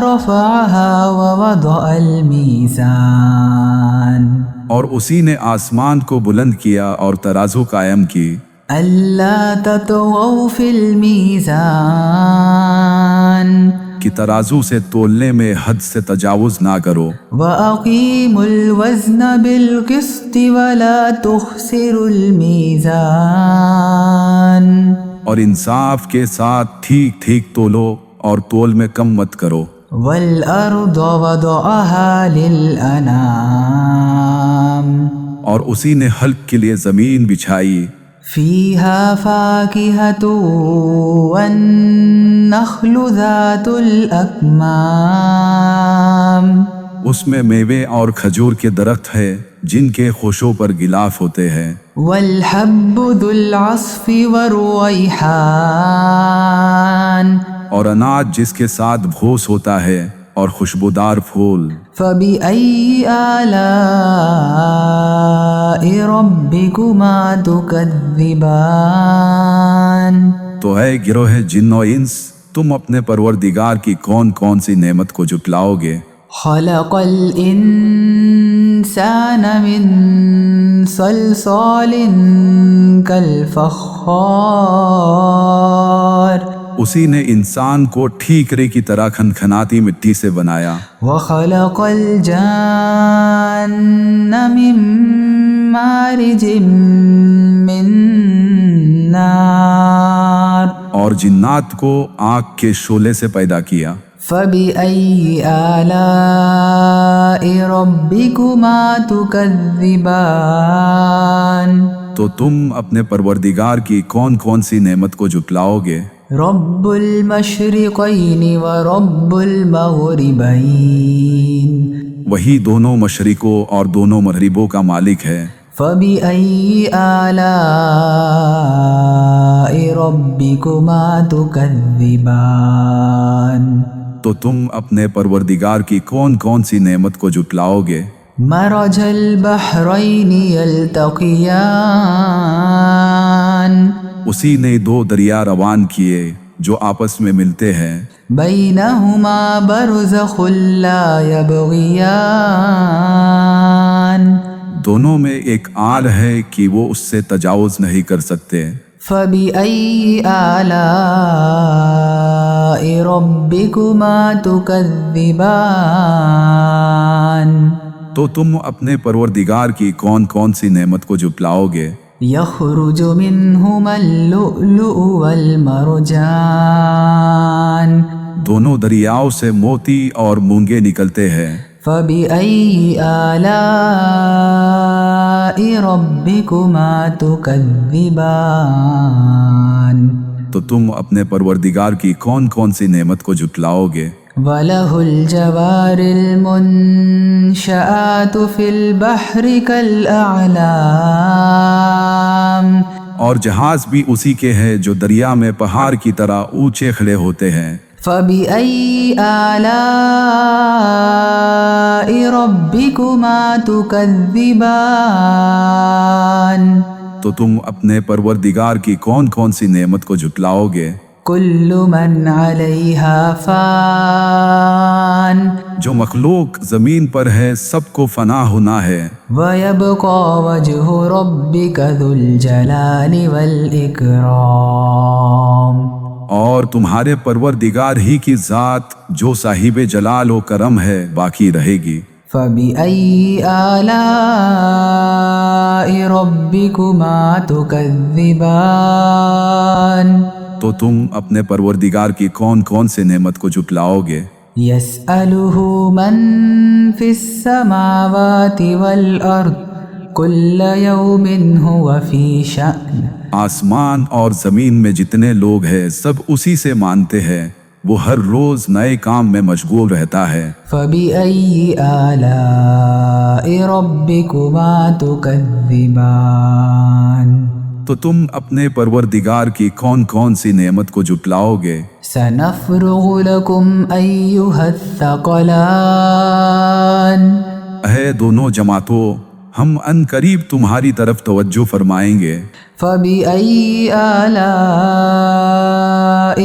رفعها ووضع الميزان اور اسی نے آسمان کو بلند کیا اور ترازو قائم کی۔ ألا تطغوا في الميزان کہ ترازو سے تولنے میں حد سے تجاوز نہ کرو، وَأَقِيمُوا الْوَزْنَ بِالْقِسْطِ وَلَا تُخْسِرُوا الْمِيزَانَ اور انصاف کے ساتھ ٹھیک ٹھیک تولو اور تول میں کم مت کرو۔ وَالْأَرْضَ وَضَعَهَا لِلْأَنَامِ اور اسی نے حلق کے لیے زمین بچھائی، فِيهَا فَاكِهَةٌ وَالنَّخْلُ ذَاتُ الْأَكْمَامِ اس میں میوے اور کھجور کے درخت ہے جن کے خوشوں پر غلاف ہوتے ہیں، وَالْحَبُّ ذُو الْعَصْفِ وَالرَّيْحَانِ اور اناج جس کے ساتھ بھوس ہوتا ہے اور خوشبودار پھول۔ فَبِأَيِّ آلَاءِ رَبِّكُمَا تُكَذِّبَانِ تو اے گروہ جن و انس، تم اپنے پروردگار کی کون کون سی نعمت کو جھٹلاؤ گے؟ خَلَقَ الْإِنسَانَ مِنْ صَلْصَالٍ كَالْفَخَّارِ اسی نے انسان کو ٹھیکرے کی طرح کھنکھناتی مٹی سے بنایا، وَخَلَقَ الْجَانَّ مِن مَّارِجٍ مِّن نَّارٍ اور جنات کو آگ کے شعلے سے پیدا کیا۔ فَبِأَيِّ آلَاءِ رَبِّكُمَا تُكَذِّبَانِ تو تم اپنے پروردگار کی کون کون سی نعمت کو جھٹلاؤ گے؟ رَبُّ الْمَشْرِقَيْنِ وَرَبُّ الْمَغْرِبَيْنِ وہی دونوں مشرقوں اور دونوں مغربوں کا مالک ہے۔ فَبِأَيِّ آلَاءِ رَبِّكُمَا تُكَذِّبَانِ تو تم اپنے پروردگار کی کون کون سی نعمت کو جھٹلاؤ گے؟ مَرَجَ الْبَحْرَيْنِ يَلْتَقِيَانِ اسی نے دو دریا روان کیے جو آپس میں ملتے ہیں، بَيْنَهُمَا بَرْزَخٌ لَا يَبْغِيَانِ دونوں میں ایک آل ہے کہ وہ اس سے تجاوز نہیں کر سکتے۔ فَبِأَيِّ آلَاءِ رَبِّكُمَا تُكَذِّبَانِ تو تم اپنے پروردگار کی کون کون سی نعمت کو جھٹلاؤ گے؟ يَخْرُجُ مِنْهُمَا اللُّؤْلُؤُ وَالْمَرْجَانُ دونوں دریاؤں سے موتی اور مونگے نکلتے ہیں۔ فَبِأَيِّ آلَاءِ رَبِّكُمَا تُكَذِّبَانِ تو تم اپنے پروردگار کی کون کون سی نعمت کو جھٹلاؤ گے؟ وَلَهُ الْجَوَارِ الْمُنشَآتُ فِي الْبَحْرِ كَالْأَعْلَامِ اور جہاز بھی اسی کے ہیں جو دریا میں پہاڑ کی طرح اونچے کھڑے ہوتے ہیں۔ فَبِأَيِّ آلَاءِ رَبِّكُمَا تُكَذِّبَانِ تو تم اپنے پروردگار کی کون کون سی نعمت کو جھٹلاؤ گے؟ كُلُّ مَنْ عَلَيْهَا فَانٍ جو مخلوق زمین پر ہے سب کو فنا ہونا ہے، وَيَبْقَى وَجْهُ رَبِّكَ ذُو الْجَلَالِ وَالْإِكْرَامِ اور تمہارے پروردگار ہی کی ذات جو صاحب جلال و کرم ہے باقی رہے گی۔ فَبِأَيِّ آلَاءِ رَبِّكُمَا تُكَذِّبَانِ تو تم اپنے پروردگار کی کون کون سے نعمت کو جھٹلاؤ گے؟ يَسْأَلُهُ مَن فِي السَّمَاوَاتِ وَالْأَرْضِ كُلَّ يَوْمٍ هُوَ فِي شَأْنٍ آسمان اور زمین میں جتنے لوگ ہیں سب اسی سے مانتے ہیں، وہ ہر روز نئے کام میں مشغول رہتا ہے۔ فَبِأَيِّ آلَاءِ رَبِّكُمَا تُكَذِّبَانِ تو تم اپنے پروردگار کی کون کون سی نعمت کو جھٹلاؤ گے؟ سَنَفْرُغُ لَكُمْ أَيُّهَ الثَّقَلَانِ اے دونوں جماعتوں، ہم ان قریب تمہاری طرف توجہ فرمائیں گے۔ فَبِأَيِّ آلَاءِ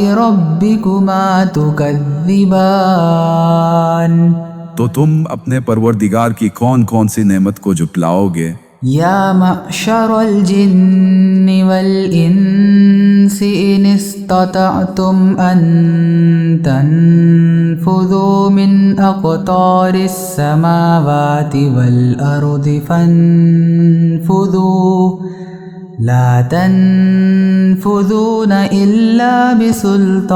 رَبِّكُمَا تُكَذِّبَانِ تو تم اپنے پروردگار کی کون کون سی نعمت کو جھٹلاؤ گے؟ یا معشر الجن والانس الإنس إن استطعتم أن تنفذوا من أقطار السماوات والأرض فانفذوا لا تنفذون إلا بسلطان۔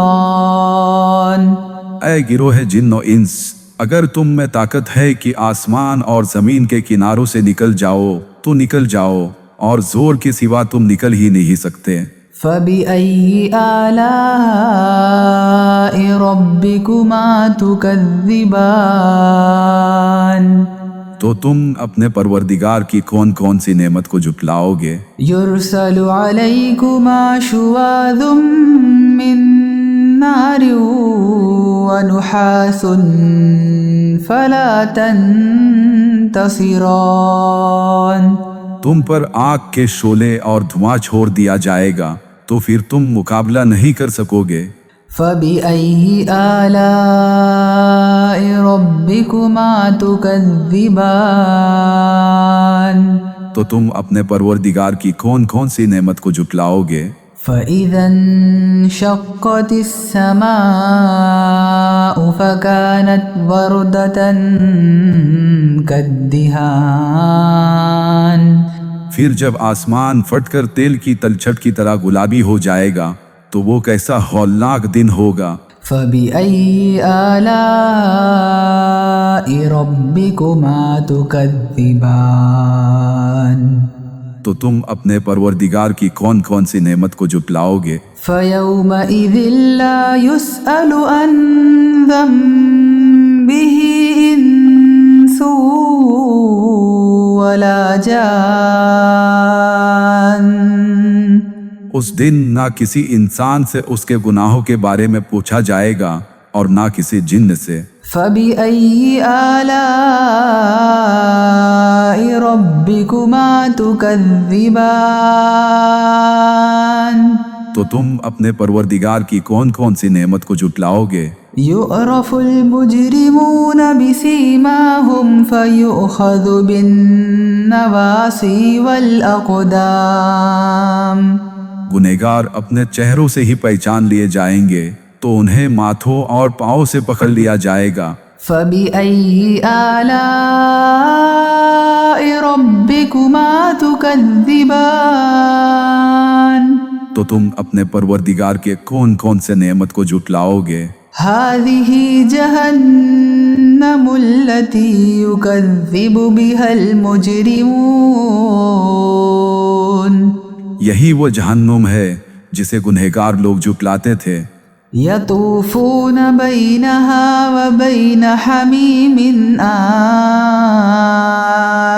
اے گروہ جن و انس، اگر تم میں طاقت ہے کہ آسمان اور زمین کے کناروں سے نکل جاؤ تو نکل جاؤ، اور زور کے سوا تم نکل ہی نہیں سکتے۔ فَبِأَيِّ آلَاءِ رَبِّكُمَا تُكَذِّبَانِ، تو تم اپنے پروردگار کی کون کون سی نعمت کو جھٹلاؤ گے؟ يُرْسَلُ عَلَيْكُمَا شُوَاظٌ مِّن نَّارٍ وَنُحَاسٌ فَلَا تَنتَصِرَانِ، تم پر آگ کے شعلے اور دھواں چھوڑ دیا جائے گا تو پھر تم مقابلہ نہیں کر سکو گے۔ فَبِأَيِّ آلَاءِ رَبِّكُمَا تُكَذِّبَانِ، تو تم اپنے پروردگار کی کون کون سی نعمت کو جھٹلاؤ گے؟ فَإِذَا انشَقَّتِ السَّمَاءُ فَكَانَتْ وَرْدَةً كَالدِّهَانِ، پھر جب آسمان پھٹ کر تیل کی تلچھٹ کی طرح گلابی ہو جائے گا تو وہ کیسا ہولناک دن ہوگا۔ فَبِأَيِّ آلَاءِ رَبِّكُمَا تُكَذِّبَانِ، تو تم اپنے پروردگار کی کون کون سی نعمت کو جھٹلاؤ گے؟ فَيَوْمَئِذٍ لَا يُسْأَلُ عَنْ ذَنبِهِ إِنسٌ وَلَا جَانٌ، اس دن نہ کسی انسان سے اس کے گناہوں کے بارے میں پوچھا جائے گا اور نہ کسی جن سے۔ فَبِأَيِّ آلَاءِ رَبِّكُمَا تُكَذِّبَانِ، تو تم اپنے پروردگار کی کون کون سی نعمت کو جھٹلاؤ گے؟ يُعْرَفُ الْمُجْرِمُونَ بِسِيمَاهُمْ فَيُؤْخَذُ بِالنَّوَاصِي وَالْأَقْدَامِ، گنہگار اپنے چہروں سے ہی پہچان لیے جائیں گے تو انہیں ماتھوں اور پاؤں سے پکڑ لیا جائے گا۔ فَبِأَيِّ آلَاءِ رَبِّكُمَا تُكَذِّبَانِ، تو تم اپنے پروردگار کے کون کون سے نعمت کو جھٹلاؤ گے؟ هَذِهِ جَهَنَّمُ الَّتِي يُكَذِّبُ بِهَا الْمُجْرِمُونَ، یہی وہ جہنم ہے جسے گنہگار لوگ جھٹلاتے تھے۔ يَطُوفُونَ بَيْنَهَا وَبَيْنَ حَمِيمٍ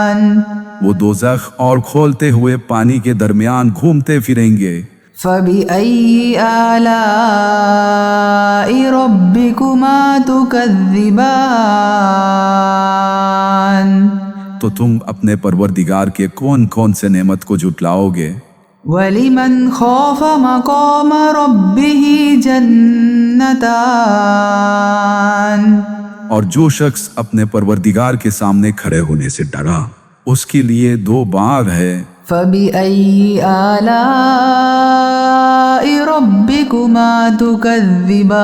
آنٍ، وہ دوزخ اور کھولتے ہوئے پانی کے درمیان گھومتے پھریں گے۔ فَبِأَيِّ آلَاءِ رَبِّكُمَا تُكَذِّبَانِ، تو تم اپنے پروردگار کے کون کون سے نعمت کو جھٹلاؤ گے؟ وَلِمَنْ خَافَ مَقَامَ رَبِّهِ جَنَّتَانِ، اور جو شخص اپنے پروردگار کے سامنے کھڑے ہونے سے ڈرا اس کے لیے دو باغ ہے۔ فَبِأَيِّ آلَاءِ رَبِّكُمَا تُكَذِّبَانِ،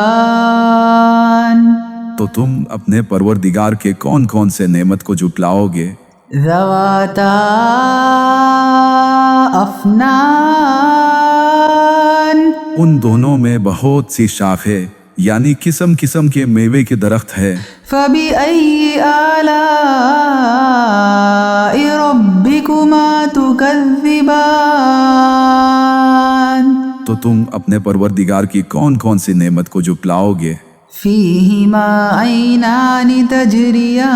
تو تم اپنے پروردگار کے کون کون سے نعمت کو جھٹلاؤ گے؟ ذَوَاتَا أَفْنَانٍ، ان دونوں میں بہت سی شاخیں یعنی قسم قسم کے میوے کے درخت ہے۔ فَبِأَيِّ آلَاءِ رَبِّكُمَا تُكَذِّبَانِ، تو تم اپنے پروردگار کی کون کون سی نعمت کو جھٹلاؤ گے؟ فِيهِمَا عَيْنَانِ تَجْرِيَانِ،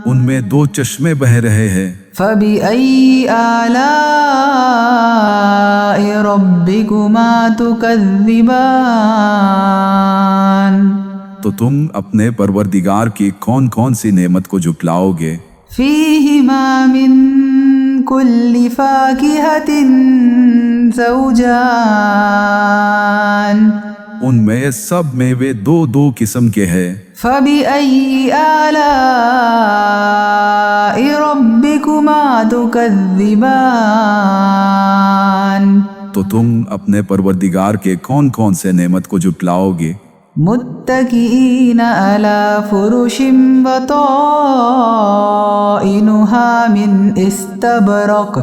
ان میں دو چشمے بہہ رہے ہیں۔ فَبِأَيِّ آلَاءِ رَبِّكُمَا تُكَذِّبَانِ، تو تم اپنے پروردگار کی کون کون سی نعمت کو جھٹلاؤ گے؟ فِيهِمَا مِن كُلِّ فَاكِهَةٍ زَوْجَانِ، ان میں سب میوے دو دو قسم کے ہیں۔ فَبِأَيِّ آلَاءِ رَبِّكُمَا ربكما تكذبان تو تم اپنے پروردگار کے کون کون سے نعمت کو جھٹلاؤ گے؟ متكئين على فرش بطائنها من استبرق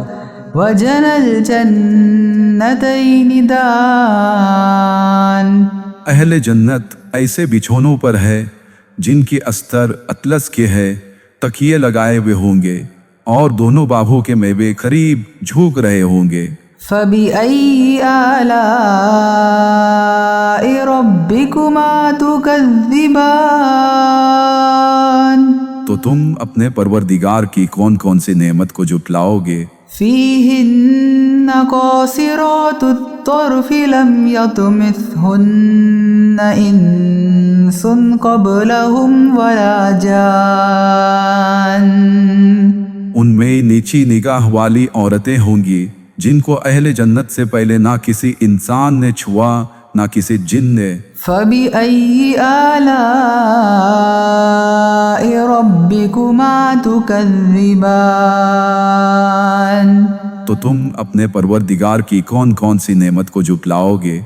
وجنى الجنتين دان اہل جنت ایسے بچھونوں پر ہے جن کی استر اطلس کے ہے، تکیے لگائے ہوئے ہوں گے اور دونوں باغوں کے میوے قریب جھوک رہے ہوں گے۔ فبأي آلاء ربكما تكذبان تو تم اپنے پروردگار کی کون کون سی نعمت کو جھٹلاؤ گے؟ فيهن قاصرات الطرف لم يطمثهن إنس قبلهم ولا جان ان میں نیچی نگاہ والی عورتیں ہوں گی جن کو اہل جنت سے پہلے نہ کسی انسان نے چھوا نہ کسی جن نے۔ فبأي آلاء ربكما تكذبان تو تم اپنے پروردگار کی کون کون سی نعمت کو جھٹلاؤ گے؟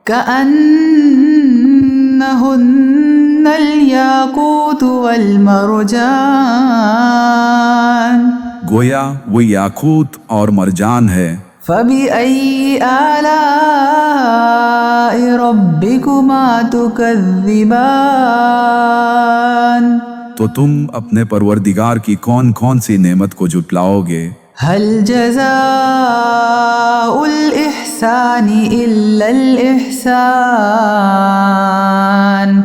كأنهن الياقوت والمرجان گویا وہ یاقوت اور مرجان ہے۔ فبأي آلاء ربكما تكذبان تو تم اپنے پروردگار کی کون کون سی نعمت کو جھٹلاؤ گے؟ هل جزاء الإحسان إلا الإحسان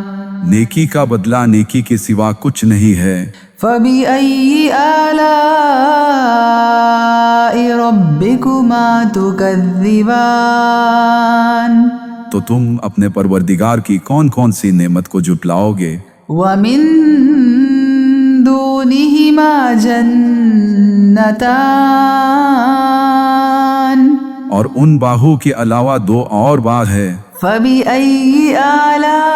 نیکی کا بدلہ نیکی کے سوا کچھ نہیں ہے۔ فبأي آلاء ربكما تكذبان تو تم اپنے پروردگار کی کون کون سی نعمت کو جھٹلاؤ گے؟ ومن دونهما جنتان اور ان باہوں کے علاوہ دو اور باغ ہے۔ فبأي آلاء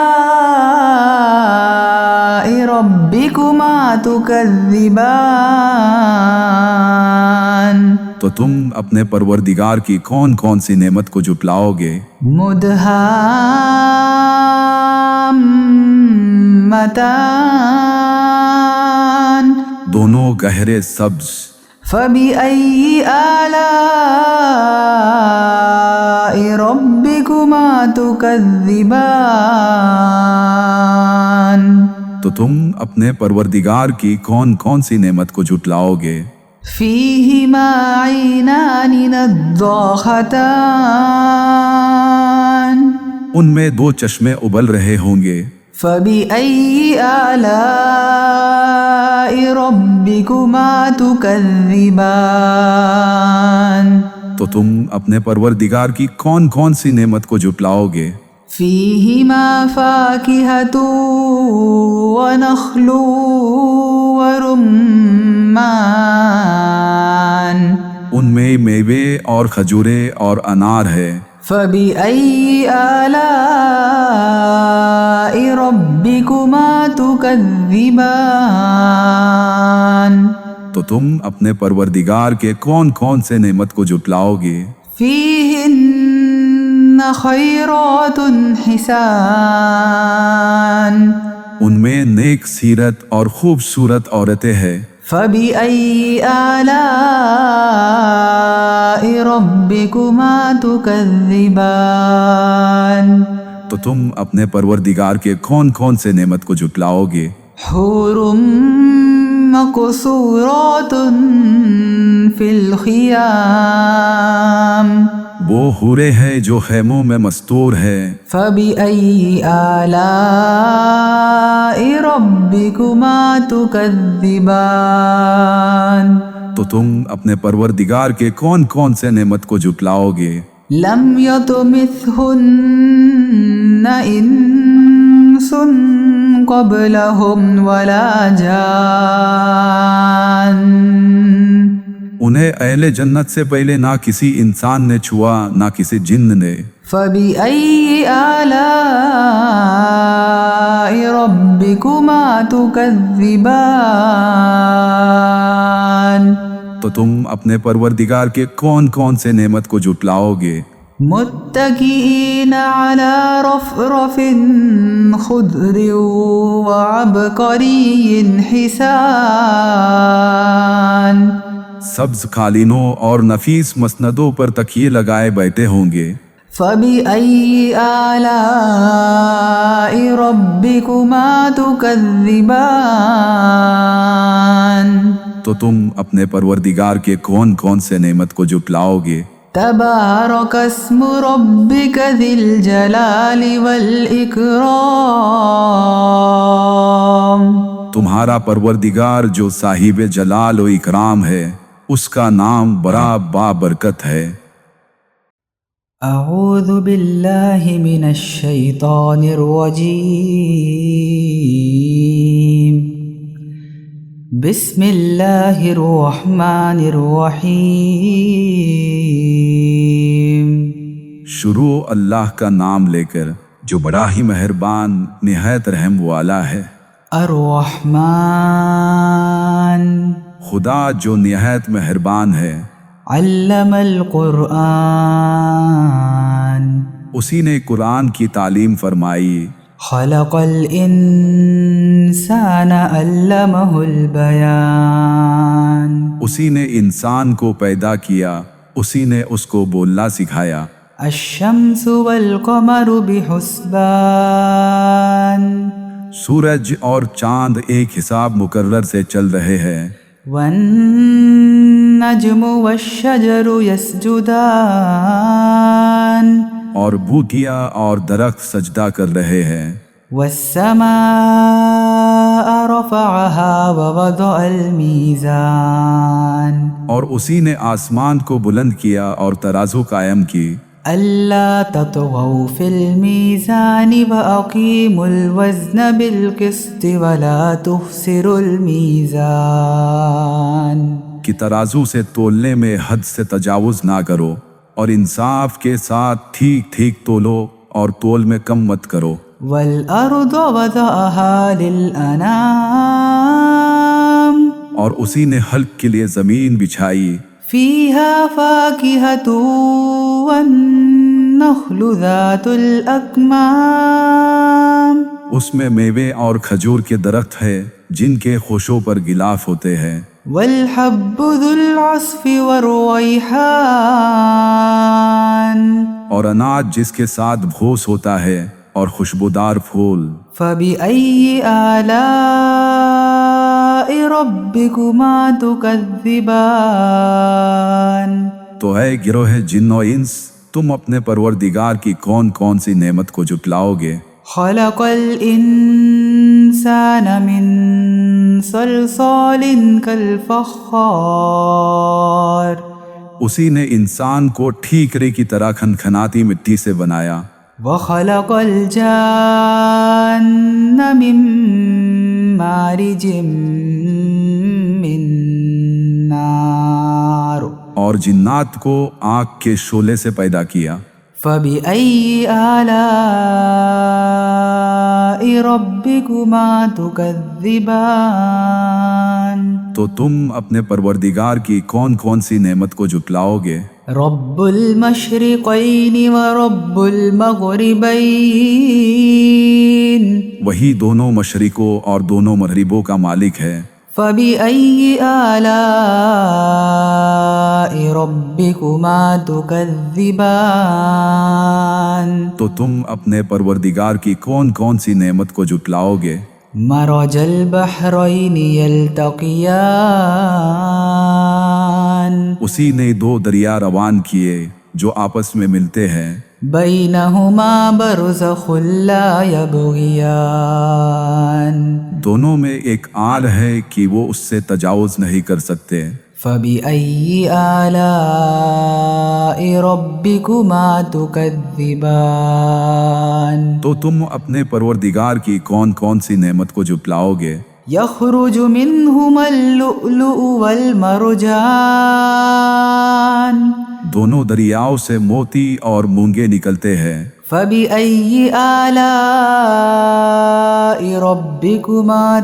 ربكما تكذبان تو تم اپنے پروردگار کی کون کون سی نعمت کو جھٹلاؤ گے؟ مدهامتان دونوں گہرے سبز۔ فبأي آلاء ربكما تكذبان تو تم اپنے پروردگار کی کون کون سی نعمت کو جھٹلاؤ گے؟ فيهما عينان نضاختان ان میں دو چشمے ابل رہے ہوں گے۔ فبأي آلاء ربكما تكذبان تو تم اپنے پروردگار کی کون کون سی نعمت کو جھٹلاؤ گے؟ فيهما فاكهة ونخل ورمان ان میں میوے اور کھجورے اور انار ہے۔ فبأي آلاء ربكما تكذبان تو تم اپنے پروردگار کے کون کون سے نعمت کو جھٹلاؤ گے؟ فيهن خيرات حسان ان میں نیک سیرت اور خوبصورت عورتیں ہیں۔ فبأي آلاء ربكما تكذبان تو تم اپنے پروردگار کے کون کون سے نعمت کو جھٹلاؤ گے؟ حور مقصورات في الخيام وہ حورے ہیں جو خیموں میں مستور ہے۔ فبأي آلاء ربكما تكذبان تو تم اپنے پروردگار کے کون کون سے نعمت کو جھٹلاؤ گے؟ لم يطمثهن إنس قبلهم ولا جان انہیں اہل جنت سے پہلے نہ کسی انسان نے چھوا نہ کسی جن نے۔ فبأي آلاء ربكما تكذبان تو تم اپنے پروردگار کے کون کون سے نعمت کو جھٹلاؤ گے؟ متكئين على رفرف خضر وعبقري حسان سبز قالینوں اور نفیس مسندوں پر تکیے لگائے بیٹھے ہوں گے۔ فبأي آلاء ربكما تكذبان تو تم اپنے پروردگار کے کون کون سے نعمت کو جھٹلاؤ گے؟ تبارك اسم ربك ذي الجلال والإكرام تمہارا پروردگار جو صاحب جلال و اکرام ہے، اس کا نام بڑا بابرکت ہے۔ اعوذ باللہ من الشیطان الرجیم بسم اللہ الرحمن الرحیم۔ شروع اللہ کا نام لے کر جو بڑا ہی مہربان نہایت رحم والا ہے۔ الرحمن خدا جو نہایت مہربان ہے۔ علم القرآن اسی نے قرآن کی تعلیم فرمائی۔ خلق الانسان علمہ البیان اسی نے انسان کو پیدا کیا، اسی نے اس کو بولنا سکھایا۔ الشمس والقمر بحسبان سورج اور چاند ایک حساب مقرر سے چل رہے ہیں۔ والنجم والشجر يسجدان اور بوٹیاں اور درخت سجدہ کر رہے ہیں۔ والسماء رفعها ووضع الميزان اور اسی نے آسمان کو بلند کیا اور ترازو قائم کی۔ ألا تطغوا في الميزان وأقيموا الوزن بالقسط ولا تخسروا الميزان کہ ترازو سے تولنے میں حد سے تجاوز نہ کرو، اور انصاف کے ساتھ ٹھیک ٹھیک تولو اور تول میں کم مت کرو۔ والأرض وضعها للأنام اور اسی نے حلق کے لیے زمین بچھائی۔ فيها فاكهة والنخل ذات الأكمام اس میں میوے اور کھجور کے درخت ہے جن کے خوشوں پر غلاف ہوتے ہیں۔ والحب ذو العصف والريحان اور اناج جس کے ساتھ بھوس ہوتا ہے اور خوشبودار پھول۔ فبأي آلاء ربكما تكذبان تو اے گروہ جن و انس، تم اپنے پروردگار کی کون کون سی نعمت کو جھٹلاؤ گے؟ خلق الإنسان من صلصال كالفخار اسی نے انسان کو ٹھیکرے کی طرح کھنکھناتی مٹی سے بنایا۔ وخلق الجان من مارج من نار اور جنات کو آگ کے شعلے سے پیدا کیا۔ فبأي آلاء ربكما تكذبان تو تم اپنے پروردگار کی کون کون سی نعمت کو جھٹلاؤ گے؟ رب المشرقين ورب المغربين وہی دونوں مشرقوں اور دونوں مغربوں کا مالک ہے۔ فبأي آلاء ربكما تكذبان تو تم اپنے پروردگار کی کون کون سی نعمت کو جھٹلاؤ گے؟ مرج البحرين يلتقيان اسی نے دو دریا روان کیے جو آپس میں ملتے ہیں۔ بينهما برزخ لا يبغيان دونوں میں ایک آل ہے کہ وہ اس سے تجاوز نہیں کر سکتے۔ فبأي آلاء ربكما تكذبان تو تم اپنے پروردگار کی کون کون سی نعمت کو جھٹلاؤ گے؟ يخرج منهما اللؤلؤ والمرجان دونوں دریاؤں سے موتی اور مونگے نکلتے ہیں۔ فبأي آلاء ربكما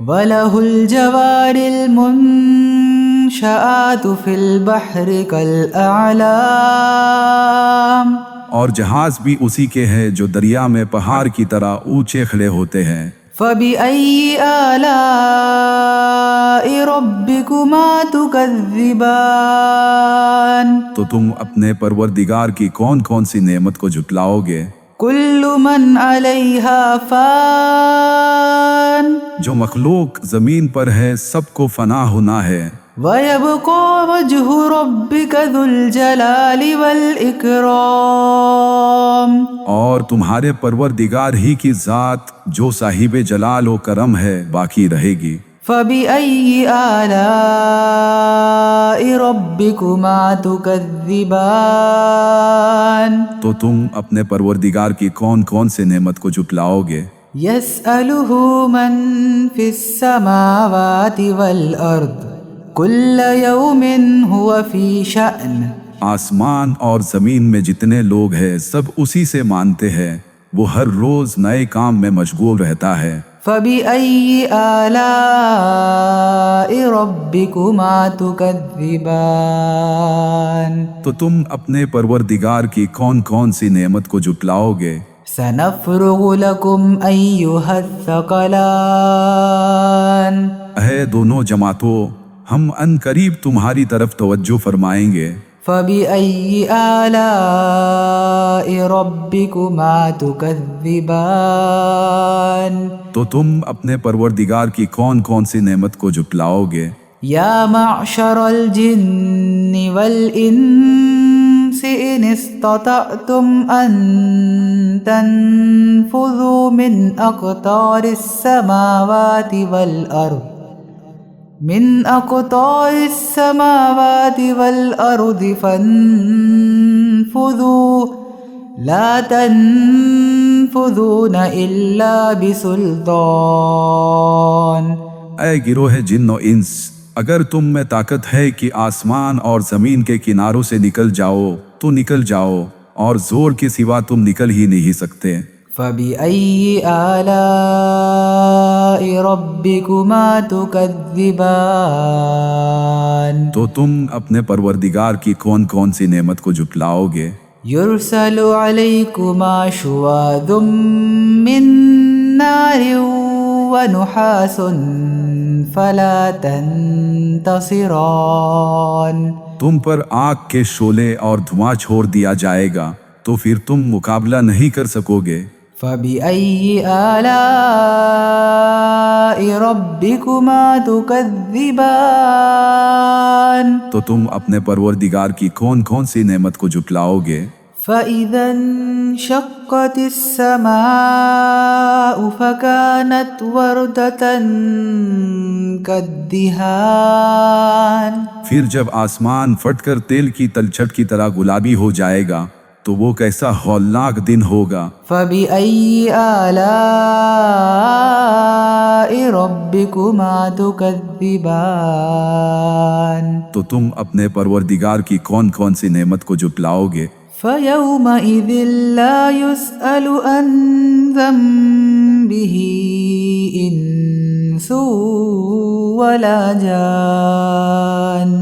وَلَهُ الْجَوَارِ الْمُنْشَآتُ فِي الْبَحْرِ كَالْأَعْلَامِ اور جہاز بھی اسی کے ہیں جو دریا میں پہاڑ کی طرح اونچے کھڑے ہوتے ہیں۔ فَبِأَيِّ آلَاءِ رَبِّكُمَا تُكَذِّبَانِ تو تم اپنے پروردگار کی کون کون سی نعمت کو جھٹلاؤ گے۔ كُلُّ مَنْ عَلَيْهَا فَانٍ جو مخلوق زمین پر ہے سب کو فنا ہونا ہے، وَيَبْقَى وَجْهُ رَبِّكَ ذُو الْجَلَالِ وَالْإِكْرَامِ اور تمہارے پروردگار ہی کی ذات جو صاحب جلال و کرم ہے باقی رہے گی۔ فَبِأَيِّ آلَاءِ رَبِّكُمَا تُكَذِّبَانِ تو تم اپنے پروردگار کی کون کون سے نعمت کو جھٹلاؤ گے۔ يَسْأَلُهُ مَن فِي السَّمَاوَاتِ وَالْأَرْضِ كُلَّ يَوْمٍ هُوَ فِي شَأْنٍ آسمان اور زمین میں جتنے لوگ ہیں سب اسی سے مانتے ہیں، وہ ہر روز نئے کام میں مشغول رہتا ہے۔ فَبِأَيِّ آلَاءِ رَبِّكُمَا تُكَذِّبَانِ تو تم اپنے پروردگار کی کون کون سی نعمت کو جھٹلاؤ گے۔ سَنَفْرُغُ لَكُمْ أَيُّهَا الثَّقَلَانِ اے دونوں جماعتوں، ہم ان قریب تمہاری طرف توجہ فرمائیں گے۔ فَبِأَيِّ آلَاءِ رَبِّكُمَا تُكَذِّبَانِ تو تم اپنے پروردگار کی کون کون سی نعمت کو جھٹلاؤ گے۔ يَا مَعْشَرَ الْجِنِّ وَالْإِنسِ إِنِ اسْتَطَعْتُمْ أَن تَنفُذُوا مِنْ أَقْطَارِ السَّمَاوَاتِ وَالْأَرْضِ فَانفُذُوا لَا تَنفُذُونَ إِلَّا بِسُلْطَانٍ اے گروہ جن و انس، اگر تم میں طاقت ہے کہ آسمان اور زمین کے کناروں سے نکل جاؤ تو نکل جاؤ، اور زور کے سوا تم نکل ہی نہیں سکتے۔ فَبِأَيِّ آلَاءِ رَبِّكُمَا تُكَذِّبَانِ تو تم اپنے پروردگار کی کون کون سی نعمت کو جھٹلاؤ گے۔ يُرْسَلُ عَلَيْكُمَا شُوَاظٌ مِّن نَّارٍ وَنُحَاسٌ فَلَا تَنتَصِرَانِ تم پر آگ کے شعلے اور دھواں چھوڑ دیا جائے گا تو پھر تم مقابلہ نہیں کر سکو گے۔ فَبِأَيِّ آلَاءِ رَبِّكُمَا تُكَذِّبَانِ تو تم اپنے پروردگار کی کون کون سی نعمت کو جھٹلاؤ گے۔ فَإِذَا انشَقَّتِ السَّمَاءُ فَكَانَتْ وَرْدَةً كَالدِّهَانِ پھر جب آسمان پھٹ کر تیل کی تلچھٹ کی طرح گلابی ہو جائے گا تو وہ کیسا ہولناک دن ہوگا۔ فَبِأَيِّ آلَاءِ رَبِّكُمَا تُكَذِّبَانِ تو تم اپنے پروردگار کی کون کون سی نعمت کو جھٹلاؤ گے۔ فَيَوْمَئِذٍ لَا يُسْأَلُ عَنْ ذَنبِهِ إِنسٌ وَلَا جَانٌ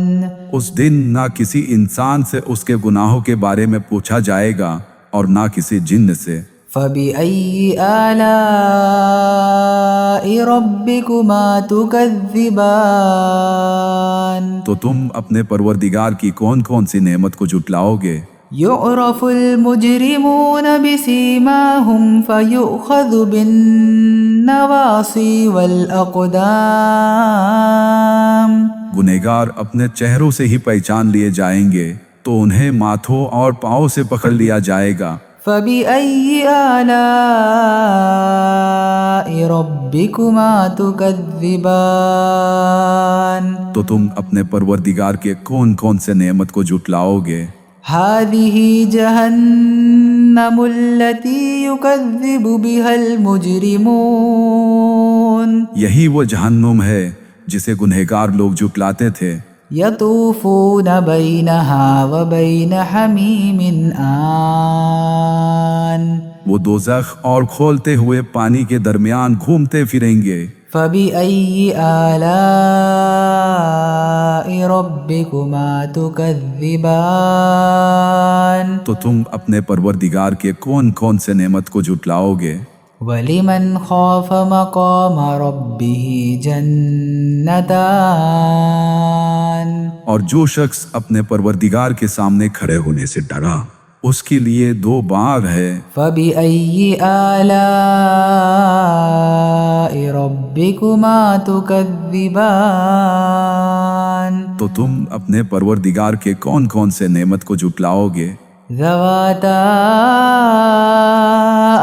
اس دن نہ کسی انسان سے اس کے گناہوں کے بارے میں پوچھا جائے گا اور نہ کسی جن سے۔ فَبِأَيِّ آلَاءِ رَبِّكُمَا تُكَذِّبَانِ تو تم اپنے پروردگار کی کون کون سی نعمت کو جھٹلاؤ گے۔ يُعْرَفُ الْمُجْرِمُونَ بِسِيمَاهُمْ فَيُؤْخَذُ بِالنَّوَاصِي وَالْأَقْدَامِ گنہگار اپنے چہروں سے ہی پہچان لیے جائیں گے تو انہیں ماتھوں اور پاؤں سے پکڑ لیا جائے گا۔ فَبِأَيِّ آلَاءِ رَبِّكُمَا تُكَذِّبَانِ تو تم اپنے پروردگار کے کون کون سے نعمت کو جھٹلاؤ گے۔ هَذِهِ جَهَنَّمُ الَّتِي يُكَذِّبُ بِهَا الْمُجْرِمُونَ یہی وہ جہنم ہے جسے گنہگار لوگ جھٹلاتے تھے۔ يَطُوفُونَ بَيْنَهَا وَبَيْنَ حَمِيمٍ آنٍ وہ دوزخ اور کھولتے ہوئے پانی کے درمیان گھومتے پھریں گے۔ فبأي آلاء ربكما تكذبان تو تم اپنے پروردگار کے کون کون سے نعمت کو جھٹلاؤ گے؟ ولمن خاف مقام ربه جنتان اور جو شخص اپنے پروردگار کے سامنے کھڑے ہونے سے ڈرا اس کے لیے 2 باغ ہے۔ فبأي آلاء ربكما تكذبان تو تم اپنے پروردگار کے کون کون سے نعمت کو جھٹلاؤ گے؟ ذواتا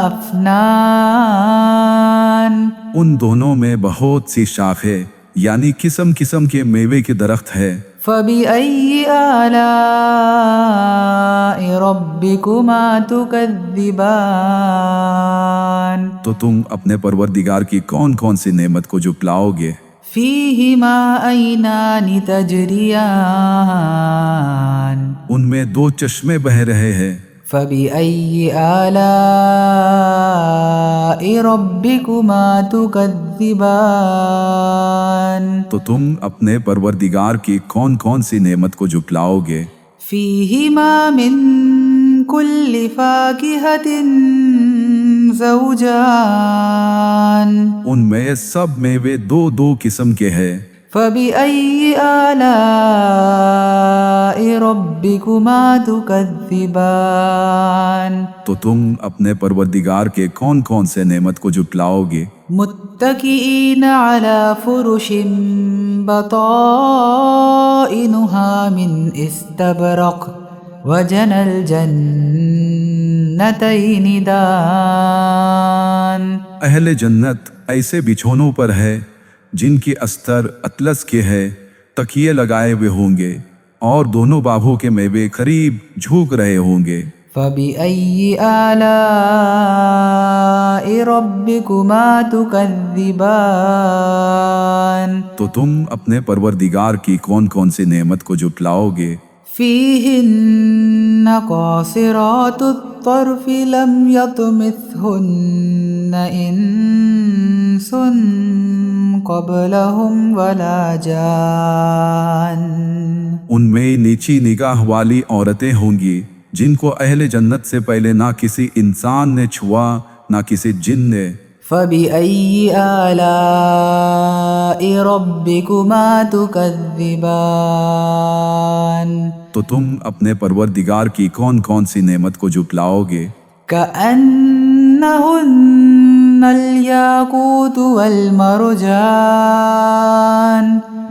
افنان ان دونوں میں بہت سی شاخیں یعنی قسم قسم کے میوے کے درخت ہے۔ فبأي آلاء ربكما تكذبان تو تم اپنے پروردگار کی کون کون سی نعمت کو جھٹلاؤ گے؟ فيهما عينان تجريان ان میں 2 چشمے بہہ رہے ہیں۔ فبأي آلاء ربكما تكذبان تو تم اپنے پروردگار کی کون کون سی نعمت کو جھٹلاؤ گے؟ فيهما من كل فاكهة زوجان ان میں سب میوے 2 قسم کے ہیں۔ فبأي آلاء ربكما تكذبان تو تم اپنے پروردگار کے کون کون سے نعمت کو جھٹلاؤ گے؟ متكئين على فرش بطائنها من استبرق وجنى الجنتين دان اہل جنت ایسے بچھونوں پر ہے جن کی استر اطلس کے ہے، تکیے لگائے ہوئے ہوں گے اور دونوں باغوں کے میوے قریب جھوک رہے ہوں گے۔ فبأي آلاء ربكما تكذبان تو تم اپنے پروردگار کی کون کون سی نعمت کو جھٹلاؤ گے؟ فيهن قاصرات الطرف لم يطمثهن إنس قبلهم ولا جان ان میں نیچی نگاہ والی عورتیں ہوں گی جن کو اہل جنت سے پہلے نہ کسی انسان نے چھوا نہ کسی جن نے۔ فبأي آلاء ربكما تكذبان تو تم اپنے پروردگار کی کون کون سی نعمت کو جھٹلاؤ گے؟ كأنهن الياقوت والمرجان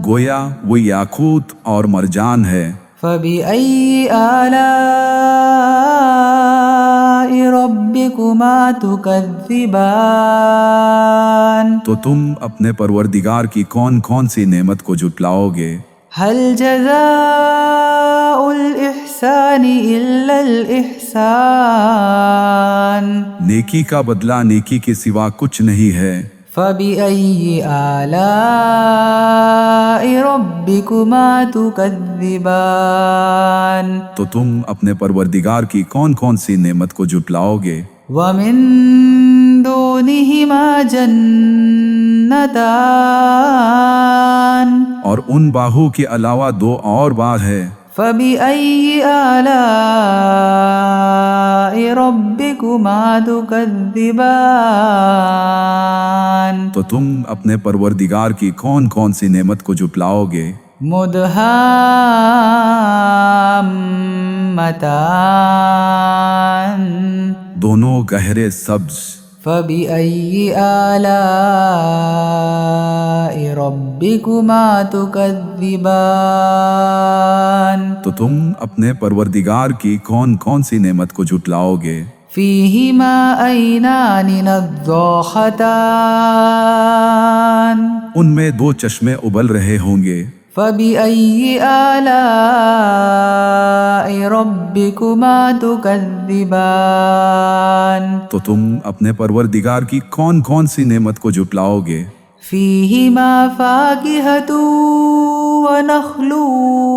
گویا وہ یاقوت اور مرجان ہے۔ فبأي آلاء ربكما تكذبان تو تم اپنے پروردگار کی کون کون سی نعمت کو جھٹلاؤ گے؟ هل جزاء الإحسان إلا الإحسان نیکی کا بدلہ نیکی کے سوا کچھ نہیں ہے۔ فبأي آلاء ربكما تكذبان تو تم اپنے پروردگار کی کون کون سی نعمت کو جھٹلاؤ گے؟ ومن دونهما جنتان اور ان باغوں کے علاوہ 2 اور باغ ہے۔ فبأي آلاء ربكما تكذبان تو تم اپنے پروردگار کی کون کون سی نعمت کو جھٹلاؤ گے؟ مدهامتان دونوں گہرے سبز۔ فبأي آلاء ربكما تكذبان تو تم اپنے پروردگار کی کون کون سی نعمت کو جھٹلاؤ گے؟ فيهما عينان نضاختان ان میں 2 چشمے ابل رہے ہوں گے۔ فبأي آلاء ربكما تكذبان تو تم اپنے پروردگار کی کون کون سی نعمت کو جھٹلاؤ گے؟ فيهما فاكهة ونخل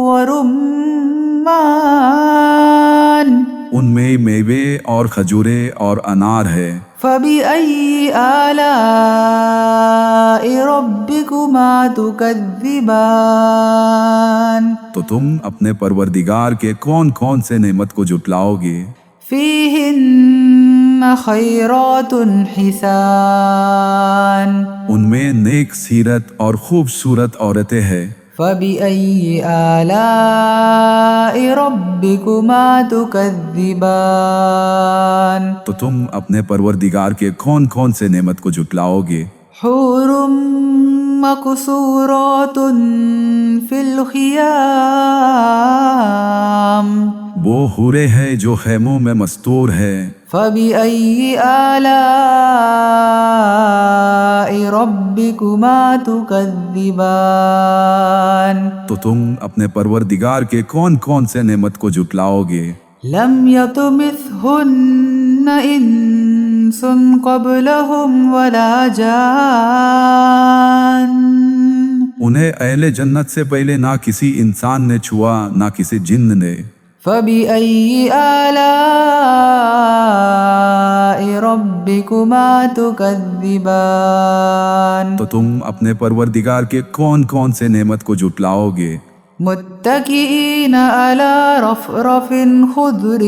ورمان ان میں میوے اور کھجورے اور انار ہے۔ فبأي آلاء ربكما تكذبان تو تم اپنے پروردگار کے کون کون سے نعمت کو جھٹلاؤ گے؟ فيهن خيرات حسان ان میں نیک سیرت اور خوبصورت عورتیں ہیں۔ فبأي آلاء ربكما تكذبان تو تم اپنے پروردگار کے کون کون سے نعمت کو جھٹلاؤ گے؟ حور مقصورات في الخيام وہ حورے ہیں جو خیموں میں مستور ہے۔ فبأي آلاء ربكما تكذبان تو تم اپنے پروردگار کے کون کون سے نعمت کو جھٹلاؤ گے؟ لم يطمثهن إنس قبلهم ولا جان انہیں اہل جنت سے پہلے نہ کسی انسان نے چھوا نہ کسی جن نے۔ فبأي آلاء ربكما تكذبان تو تم اپنے پروردگار کے کون کون سے نعمت کو جھٹلاؤ گے؟ متكئين على رفرف خضر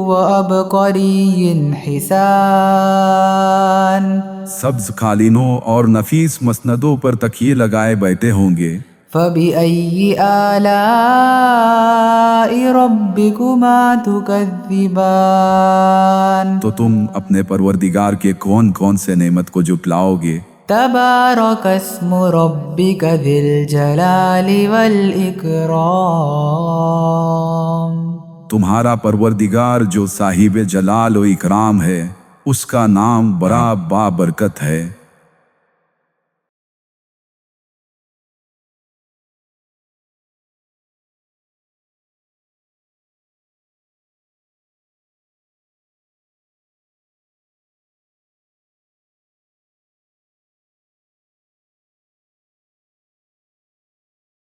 وعبقري حسان سبز قالینوں اور نفیس مسندوں پر تکیے لگائے بیٹھے ہوں گے۔ فبأي آلاء ربكما تكذبان تو تم اپنے پروردگار کے کون کون سے نعمت کو جھٹلاؤ گے؟ تبارك اسم ربك ذي الجلال والإكرام تمہارا پروردگار جو صاحب جلال و اکرام ہے، اس کا نام بڑا بابرکت ہے۔